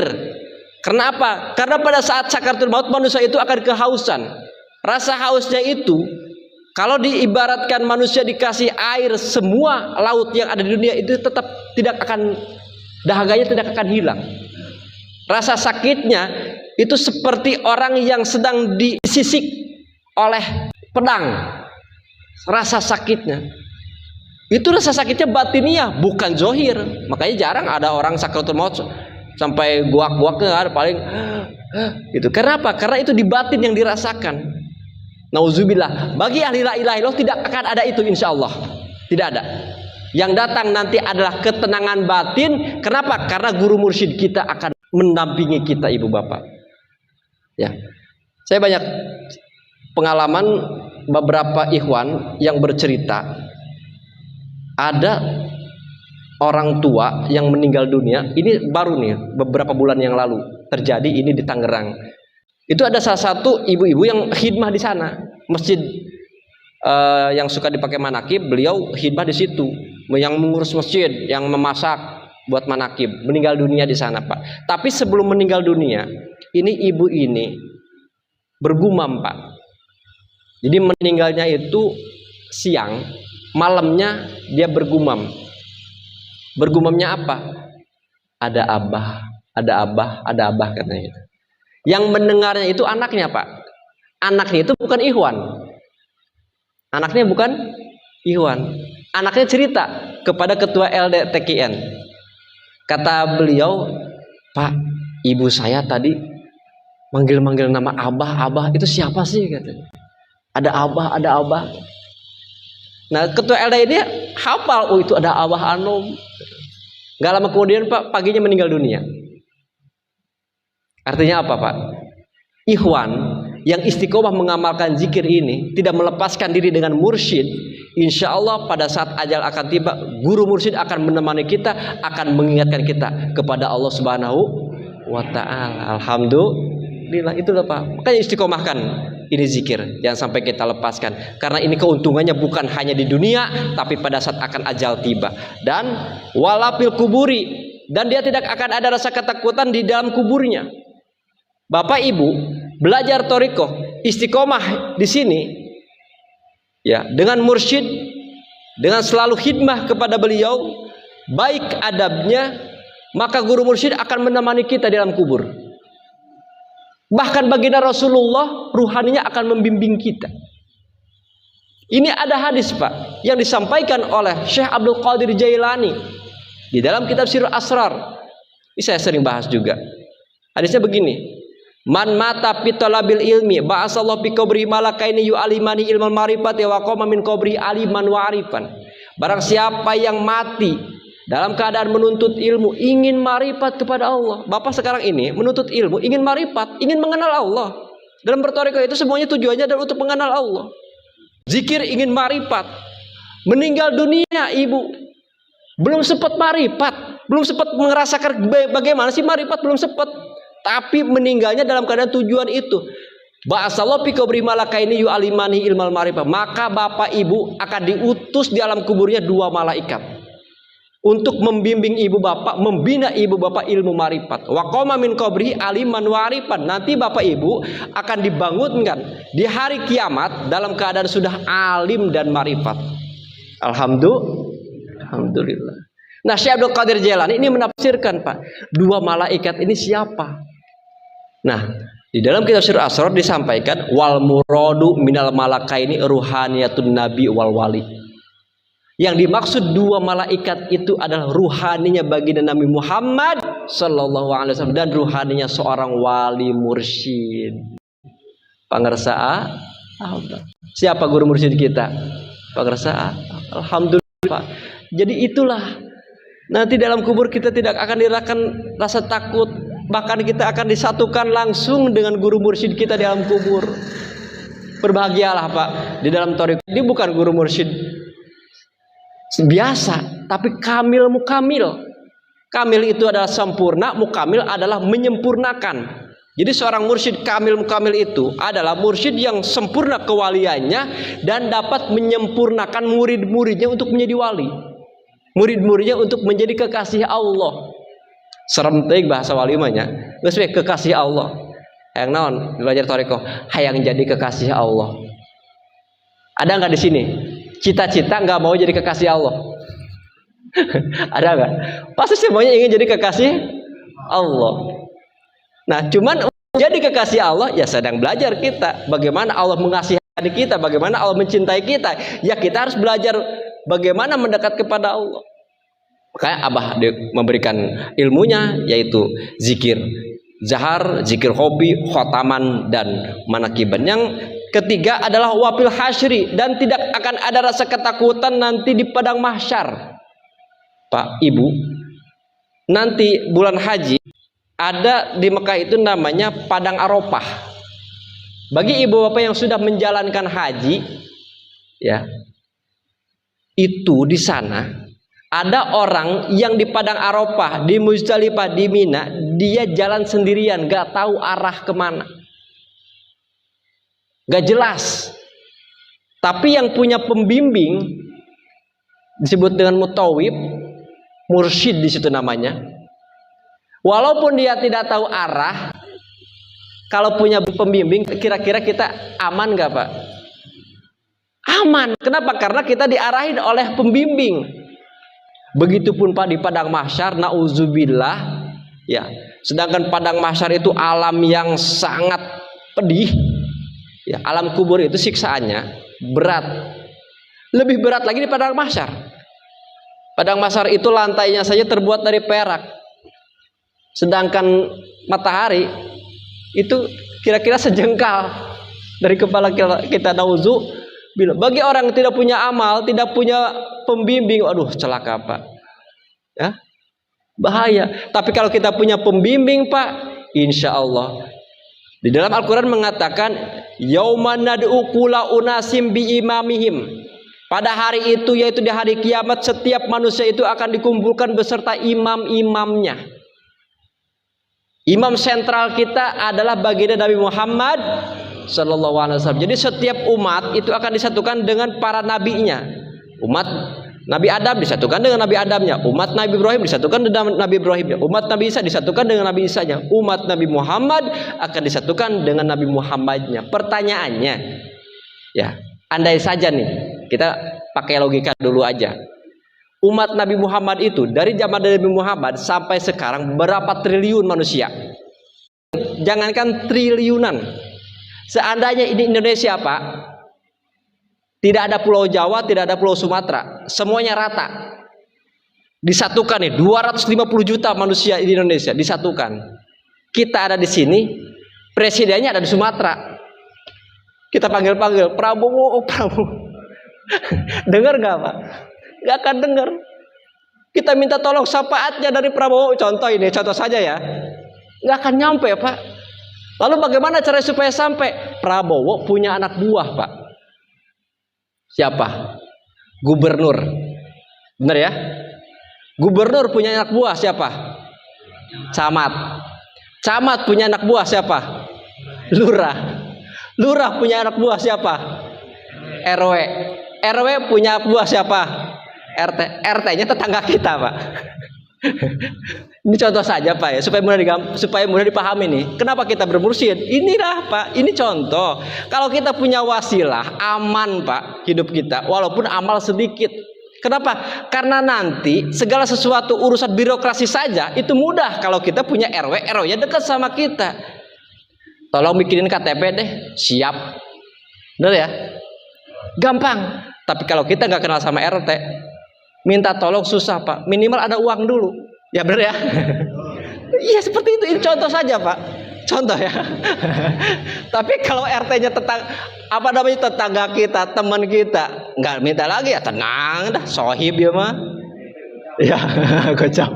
Kenapa? Karena pada saat sakaratul maut manusia itu akan kehausan. Rasa hausnya itu, kalau diibaratkan manusia dikasih air, semua laut yang ada di dunia itu tetap tidak akan, dahaganya tidak akan hilang. Rasa sakitnya itu seperti orang yang sedang disisik oleh pedang. Rasa sakitnya itu rasa sakitnya batiniah, bukan zohir. Makanya jarang ada orang sakaratul maut sampai guak-guaknya ada paling gitu. Karena apa? Karena itu di batin yang dirasakan. Nauzubillah. Bagi ahli la ilaha illallah tidak akan ada itu, insya Allah. Tidak ada. Yang datang nanti adalah ketenangan batin. Kenapa? Karena guru mursyid kita akan mendampingi kita, ibu bapak. Ya, saya banyak pengalaman beberapa ikhwan yang bercerita. Ada orang tua yang meninggal dunia. Ini baru nih, beberapa bulan yang lalu terjadi ini di Tangerang. Itu ada salah satu ibu-ibu yang khidmah di sana, masjid yang suka dipakai manakib. Beliau khidmah di situ, yang mengurus masjid, yang memasak buat manakib. Meninggal dunia di sana, Pak. Tapi sebelum meninggal dunia, ini ibu ini bergumam, Pak. Jadi meninggalnya itu siang. Malamnya dia bergumam. Bergumamnya apa? Ada abah, ada abah, ada abah katanya. Yang mendengarnya itu anaknya, Pak. Anaknya itu bukan ikhwan. Anaknya bukan ikhwan. Anaknya cerita kepada ketua LDTKN. Kata beliau, Pak, ibu saya tadi manggil-manggil nama abah, abah. Itu siapa sih katanya? Ada abah, ada abah. Nah, ketua LD ini hafal, oh itu ada Abah Anom. Gak lama kemudian, Pak, paginya meninggal dunia. Artinya apa, Pak? Ikhwan yang istiqomah mengamalkan zikir ini, tidak melepaskan diri dengan mursyid, insya Allah pada saat ajal akan tiba, guru mursyid akan menemani kita, akan mengingatkan kita kepada Allah Subhanahu wa Ta'ala. Alhamdulillah, itulah, Pak. Makanya istiqomahkan ini zikir, jangan sampai kita lepaskan, karena ini keuntungannya bukan hanya di dunia, tapi pada saat akan ajal tiba. Dan walafil kuburi, dan dia tidak akan ada rasa ketakutan di dalam kuburnya. Bapak Ibu belajar thariqah istiqomah di sini, ya, dengan mursyid, dengan selalu khidmah kepada beliau, baik adabnya, maka guru mursyid akan menemani kita dalam kubur. Bahkan baginda Rasulullah ruhaninya akan membimbing kita. Ini ada hadis, Pak, yang disampaikan oleh Syekh Abdul Qadir Jailani di dalam kitab Sirrul Asrar. Ini saya sering bahas juga. Hadisnya begini: Man mata fi talabil ilmi ba'asallahu fi qabri malakaini yu'alimani ilmal ma'rifati wa qama min qabri aliman wa arifan. Barang siapa yang mati dalam keadaan menuntut ilmu, ingin marifat kepada Allah. Bapak sekarang ini menuntut ilmu, ingin marifat, ingin mengenal Allah. Dalam berthariqah itu semuanya tujuannya adalah untuk mengenal Allah. Zikir ingin marifat. Meninggal dunia ibu, belum sempat marifat, belum sempat merasakan bagaimana sih marifat, belum sempat. tapi meninggalnya dalam keadaan tujuan itu. Ba'asallahu fi qabri malakaini yu'alimani ilmal ma'rifah. Maka bapak ibu akan diutus di alam kuburnya 2 malaikat untuk membimbing ibu bapak, membina ibu bapak ilmu marifat. Wa qama min qabri aliman warifan. Nanti bapak ibu akan dibangunkan di hari kiamat dalam keadaan sudah alim dan marifat. Alhamdulillah. Nah, Syekh Abdul Qadir Jailani ini menafsirkan, Pak, 2 malaikat ini siapa? Nah, di dalam kitab Sirrul Asrar disampaikan wal muradu minal malakaini ruhaniyatun nabi wal wali. Yang dimaksud 2 malaikat itu adalah ruhaninya baginda Nabi Muhammad sallallahu alaihi wasallam dan ruhaninya seorang wali mursyid. Pangersa Allah. Siapa guru mursyid kita? Pangersa. Alhamdulillah, Pak. Jadi itulah, nanti dalam kubur kita tidak akan dirasakan rasa takut, bahkan kita akan disatukan langsung dengan guru mursyid kita di dalam kubur. Berbahagialah, Pak, di dalam thariqah. Ini bukan guru mursyid biasa, tapi kamil mukamil. Kamil itu adalah sempurna, mukamil adalah menyempurnakan. Jadi seorang mursyid kamil mukamil itu adalah mursyid yang sempurna kewaliannya dan dapat menyempurnakan murid-muridnya untuk menjadi wali, murid-muridnya untuk menjadi kekasih Allah. Serem teuing bahasa wali mah nya, geus we kekasih Allah. Hayang naon belajar thariqah, hayang jadi kekasih Allah. Ada nggak di sini cita-cita nggak mau jadi kekasih Allah? Ada nggak? Pasti semuanya ingin jadi kekasih Allah. Nah, cuman jadi kekasih Allah ya sedang belajar kita bagaimana Allah mengasihani kita, bagaimana Allah mencintai kita. Ya kita harus belajar bagaimana mendekat kepada Allah. Makanya Abah memberikan ilmunya yaitu zikir zahar, zikir hobi, khotaman, dan manakiban. Yang ketiga adalah wafil hasyri, dan tidak akan ada rasa ketakutan nanti di padang mahsyar. Pak Ibu, nanti bulan haji ada di Mekah itu namanya Padang Arafah. Bagi ibu bapak yang sudah menjalankan haji, ya, itu di sana ada orang yang di Padang Arafah, di Muzdalifah, di Mina, dia jalan sendirian, gak tahu arah kemana, gak jelas. Tapi yang punya pembimbing disebut dengan mutawib, mursyid di situ namanya. Walaupun dia tidak tahu arah, kalau punya pembimbing, kira-kira kita aman gak, Pak? Aman. Kenapa? Karena kita diarahin oleh pembimbing. Begitupun, Pak, di padang mahsyar, nauzubillah, ya. Sedangkan padang mahsyar itu alam yang sangat pedih, ya. Alam kubur itu siksaannya berat, lebih berat lagi di padang mahsyar. Padang mahsyar itu lantainya saja terbuat dari perak. Sedangkan matahari itu kira-kira sejengkal dari kepala kita, nauzubillah. Bagi orang yang tidak punya amal, tidak punya pembimbing, aduh celaka, Pak. Ya, bahaya. Tapi kalau kita punya pembimbing, Pak, insya Allah. Di dalam Al-Quran mengatakan, yauman nad'u kulla unasim bi imamihim. Pada hari itu, yaitu di hari kiamat, setiap manusia itu akan dikumpulkan beserta imam-imamnya. Imam sentral kita adalah baginda Nabi Muhammad sallallahu alaihi wasallam. Jadi setiap umat itu akan disatukan dengan para nabinya. Umat Nabi Adam disatukan dengan Nabi Adamnya. Umat Nabi Ibrahim disatukan dengan Nabi Ibrahimnya. Umat Nabi Isa disatukan dengan Nabi Isanya. Umat Nabi Muhammad akan disatukan dengan Nabi Muhammadnya. Pertanyaannya, ya, andai saja nih, kita pakai logika dulu aja. Umat Nabi Muhammad itu dari zaman Nabi Muhammad sampai sekarang berapa triliun manusia? Jangankan triliunan. Seandainya ini Indonesia, Pak, tidak ada pulau Jawa, tidak ada pulau Sumatera, semuanya rata. Disatukan nih, 250 juta manusia di Indonesia disatukan. Kita ada di sini, presidennya ada di Sumatera. Kita panggil-panggil, Prabowo, Prabowo. Dengar gak, Pak? Gak akan dengar. Kita minta tolong syafaatnya dari Prabowo, contoh ini, contoh saja ya, gak akan nyampe, Pak. Lalu bagaimana cara supaya sampai? Prabowo punya anak buah, Pak. Siapa? Gubernur. Benar ya? Gubernur punya anak buah siapa? Camat. Camat punya anak buah siapa? Lurah. Lurah punya anak buah siapa? RW. RW punya anak buah siapa? RT. RT-nya tetangga kita, Pak. Ini contoh saja, Pak, ya, supaya mudah dipahami nih. Kenapa kita bermursyid? Inilah, Pak, ini contoh. Kalau kita punya wasilah, aman, Pak, hidup kita, walaupun amal sedikit. Kenapa? Karena nanti segala sesuatu urusan birokrasi saja itu mudah kalau kita punya RW, RW-nya dekat sama kita. Tolong bikinin KTP deh, siap. Benar ya? Gampang. Tapi kalau kita nggak kenal sama RT, minta tolong susah, Pak. Minimal ada uang dulu. Ya benar ya? Iya seperti itu. Ini contoh saja, Pak. Contoh ya. Tapi kalau RT-nya tetangga kita, teman kita, nggak minta lagi ya tenang dah, sohib ya mah. Ya, kocak.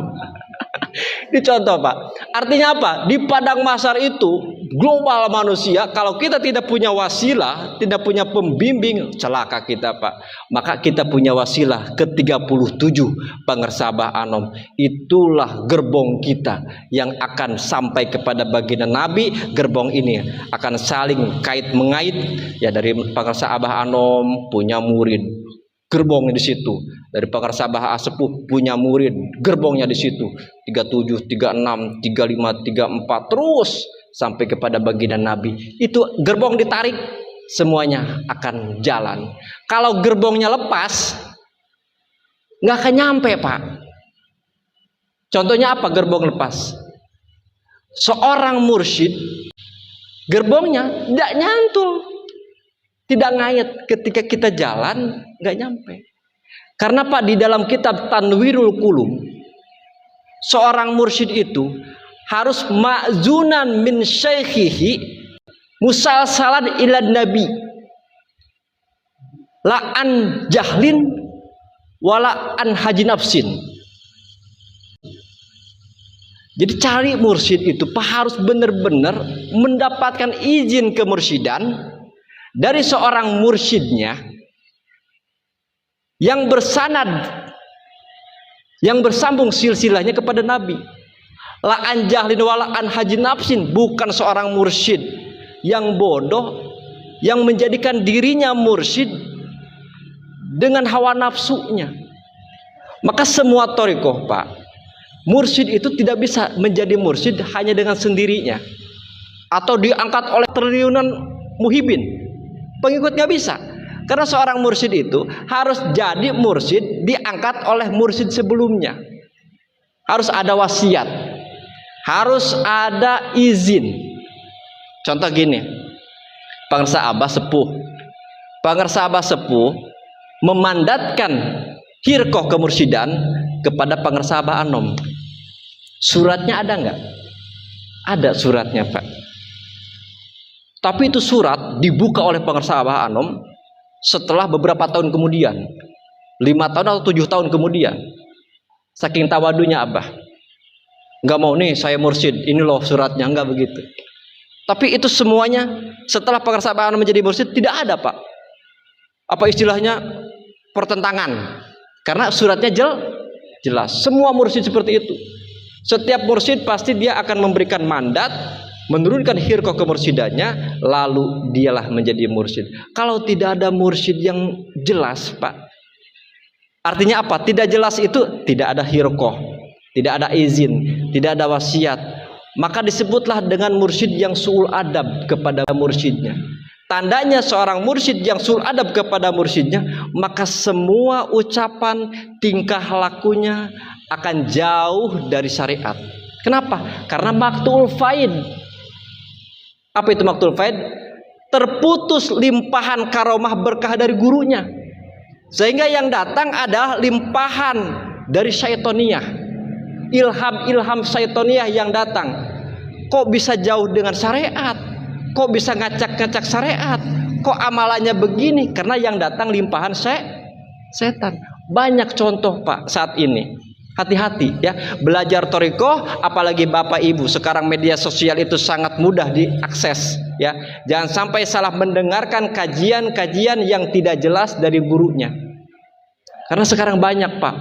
Ini contoh, Pak. Artinya apa? Di padang mahsyar itu global manusia, kalau kita tidak punya wasilah, tidak punya pembimbing, celaka kita, Pak. Maka kita punya wasilah ke-37 pengersabah anom. Itulah gerbong kita yang akan sampai kepada baginda Nabi. Gerbong ini akan saling kait mengait ya, dari pengersabah anom punya murid, gerbongnya di situ. Dari pengersabah sepuh punya murid, gerbongnya di situ. 37, 36, 35, 34 terus sampai kepada baginda Nabi. Itu gerbong ditarik, semuanya akan jalan. Kalau gerbongnya lepas, nggak akan nyampe, Pak. Contohnya apa gerbong lepas? Seorang mursyid, gerbongnya tidak nyantul, tidak ngayat. Ketika kita jalan, nggak nyampe. Karena, Pak, di dalam kitab Tanwirul Qulub, seorang mursyid itu harus ma'zunan min syaikhihi musalsalan ila nabi la an jahlin wala an haji nafsin. Jadi cari mursyid itu, Pak, harus benar-benar mendapatkan izin kemursyidan dari seorang mursyidnya yang bersanad, yang bersambung silsilahnya kepada Nabi. La an jahlin wala an haji nafsin, bukan seorang mursyid yang bodoh, yang menjadikan dirinya mursyid dengan hawa nafsunya. Maka semua thariqah, Pak, mursyid itu tidak bisa menjadi mursyid hanya dengan sendirinya atau diangkat oleh triliunan muhibin. Pengikut nggak bisa. Karena seorang mursyid itu harus jadi mursyid diangkat oleh mursyid sebelumnya. Harus ada wasiat, harus ada izin. Contoh gini, pengersabah sepuh. Pengersabah sepuh memandatkan hirqah kemursyidaan kepada pengersabah anom. Suratnya ada nggak? Ada suratnya, Pak. Tapi itu surat dibuka oleh pengersabah anom setelah beberapa tahun kemudian, 5 tahun atau 7 tahun kemudian. Saking tawadunya Abah, nggak mau nih saya mursyid, ini loh suratnya, nggak begitu. Tapi itu semuanya setelah pengersabah anom menjadi mursyid tidak ada, Pak. Apa istilahnya, pertentangan. Karena suratnya jelas. Semua mursyid seperti itu. Setiap mursyid pasti dia akan memberikan mandat, menurunkan hirqah kemursyidanya, lalu dialah menjadi mursyid. Kalau tidak ada mursyid yang jelas, Pak, artinya apa? Tidak jelas itu tidak ada hirqah, tidak ada izin, tidak ada wasiat. Maka disebutlah dengan mursyid yang su'ul adab kepada mursyidnya. Tandanya seorang mursyid yang su'ul adab kepada mursyidnya, maka semua ucapan, tingkah lakunya akan jauh dari syariat. Kenapa? Karena maqtul faid. Apa itu maqtul faid? Terputus limpahan karomah berkah dari gurunya, sehingga yang datang adalah limpahan dari syaitoniyah, ilham syaitoniyah yang datang. Kok bisa jauh dengan syariat? Kok bisa ngacak-ngacak syariat? Kok amalannya begini? Karena yang datang limpahan setan. Banyak contoh, Pak, saat ini. Hati-hati ya, belajar thariqah, apalagi Bapak Ibu sekarang media sosial itu sangat mudah diakses ya. Jangan sampai salah mendengarkan kajian-kajian yang tidak jelas dari gurunya. Karena sekarang banyak, Pak,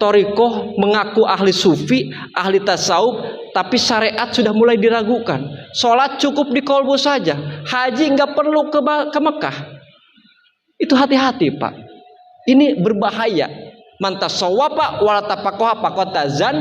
thariqah mengaku ahli sufi, ahli tasawuf, tapi syariat sudah mulai diragukan. Sholat cukup di kolbu saja, haji nggak perlu ke Mekah. Itu hati-hati Pak, ini berbahaya. Mantasawwapa wala tafaqaha faqad tazan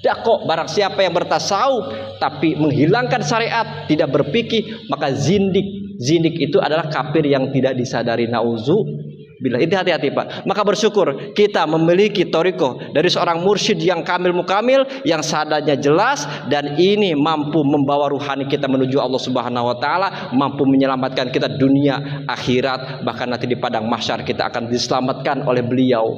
dako. Barang siapa yang bertasawuf tapi menghilangkan syariat, tidak berpikir, maka zindik. Zindik itu adalah kafir yang tidak disadari. Nauzubillah. Itu hati-hati Pak. Maka bersyukur kita memiliki thariqah dari seorang mursyid yang kamil mukamil, yang sadarnya jelas, dan ini mampu membawa ruhani kita menuju Allah Subhanahu wa taala, mampu menyelamatkan kita dunia akhirat, bahkan nanti di padang mahsyar kita akan diselamatkan oleh beliau.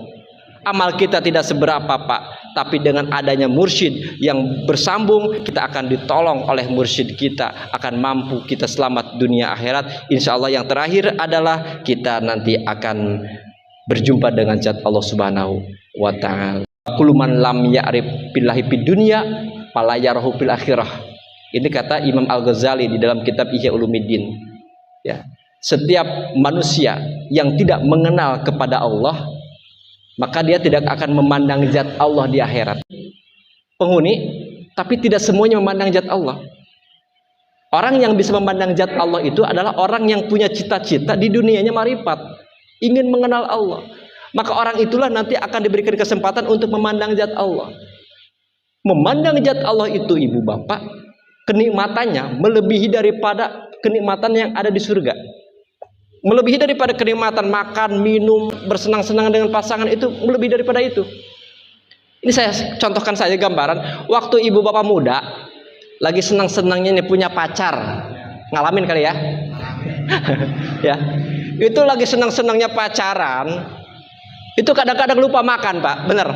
Amal kita tidak seberapa Pak, tapi dengan adanya mursyid yang bersambung, kita akan ditolong oleh mursyid kita, akan mampu kita selamat dunia akhirat. Insya Allah yang terakhir adalah kita nanti akan berjumpa dengan zat Allah Subhanahu wa taala. Kullu man lam ya'rif billahi fid dunya fala yarahu fil akhirah. Ini kata Imam Al-Ghazali di dalam kitab Ihya Ulumuddin. Ya. Setiap manusia yang tidak mengenal kepada Allah, maka dia tidak akan memandang zat Allah di akhirat. Penghuni, tapi tidak semuanya memandang zat Allah. Orang yang bisa memandang zat Allah itu adalah orang yang punya cita-cita di dunianya marifat, ingin mengenal Allah. Maka orang itulah nanti akan diberikan kesempatan untuk memandang zat Allah. Memandang zat Allah itu ibu bapak, kenikmatannya melebihi daripada kenikmatan yang ada di surga. Melebihi daripada kenikmatan makan, minum, bersenang-senang dengan pasangan, itu melebihi daripada itu. Ini saya contohkan saja gambaran. Waktu ibu bapak muda lagi senang-senangnya nih punya pacar, ngalamin kali ya? Ya, itu lagi senang-senangnya pacaran, itu kadang-kadang lupa makan Pak, bener.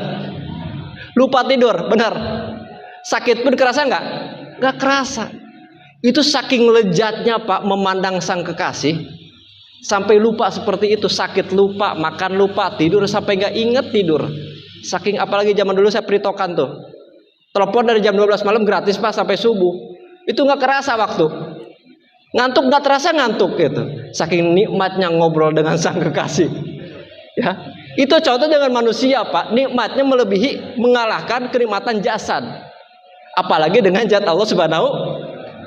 Lupa tidur, bener. Sakit pun kerasa nggak? Nggak kerasa. Itu saking lezatnya Pak memandang sang kekasih, sampai lupa seperti itu. Sakit lupa, makan lupa, tidur sampai nggak inget tidur. Saking, apalagi zaman dulu saya peritokan tuh, telepon dari jam 12 malam gratis Pak sampai subuh. Itu nggak kerasa waktu. Ngantuk nggak terasa ngantuk gitu. Saking nikmatnya ngobrol dengan sang kekasih. Ya, itu contoh dengan manusia Pak. Nikmatnya melebihi, mengalahkan kenikmatan jasad. Apalagi dengan zat Allah Subhanahu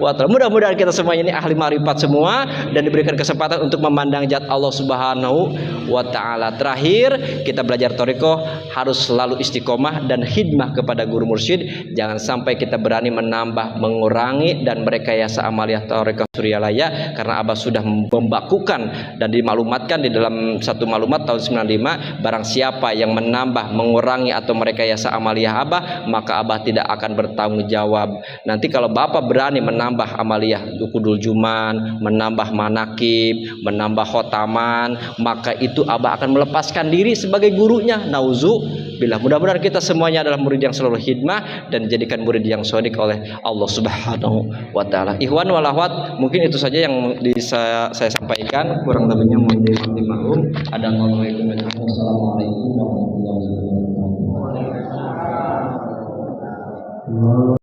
wa ta'ala. Mudah-mudahan kita semuanya ini ahli marifat semua dan diberikan kesempatan untuk memandang zat Allah Subhanahu wa ta'ala. Terakhir, kita belajar thariqah harus selalu istiqomah dan khidmah kepada guru mursyid. Jangan sampai kita berani menambah, mengurangi dan merekayasa amaliyah thariqah Suryalaya, karena Abah sudah membakukan dan dimaklumatkan di dalam satu maklumat tahun 95, barang siapa yang menambah, mengurangi atau merekayasa amaliyah Abah, maka Abah tidak akan bertanggung jawab. Nanti kalau Bapak berani menambah amaliyah dukudul juman, menambah manakib, menambah khotaman, maka itu Abah akan melepaskan diri sebagai gurunya. Nauzubillah. Mudah-mudahan kita semuanya adalah murid yang selalu khidmah dan dijadikan murid yang shadiq oleh Allah Subhanahu wa ta'ala. Ikhwan wal akhwat, mungkin itu saja yang bisa saya sampaikan, kurang lebihnya mohon dimaklum. Assalamualaikum warahmatullahi wabarakatuh.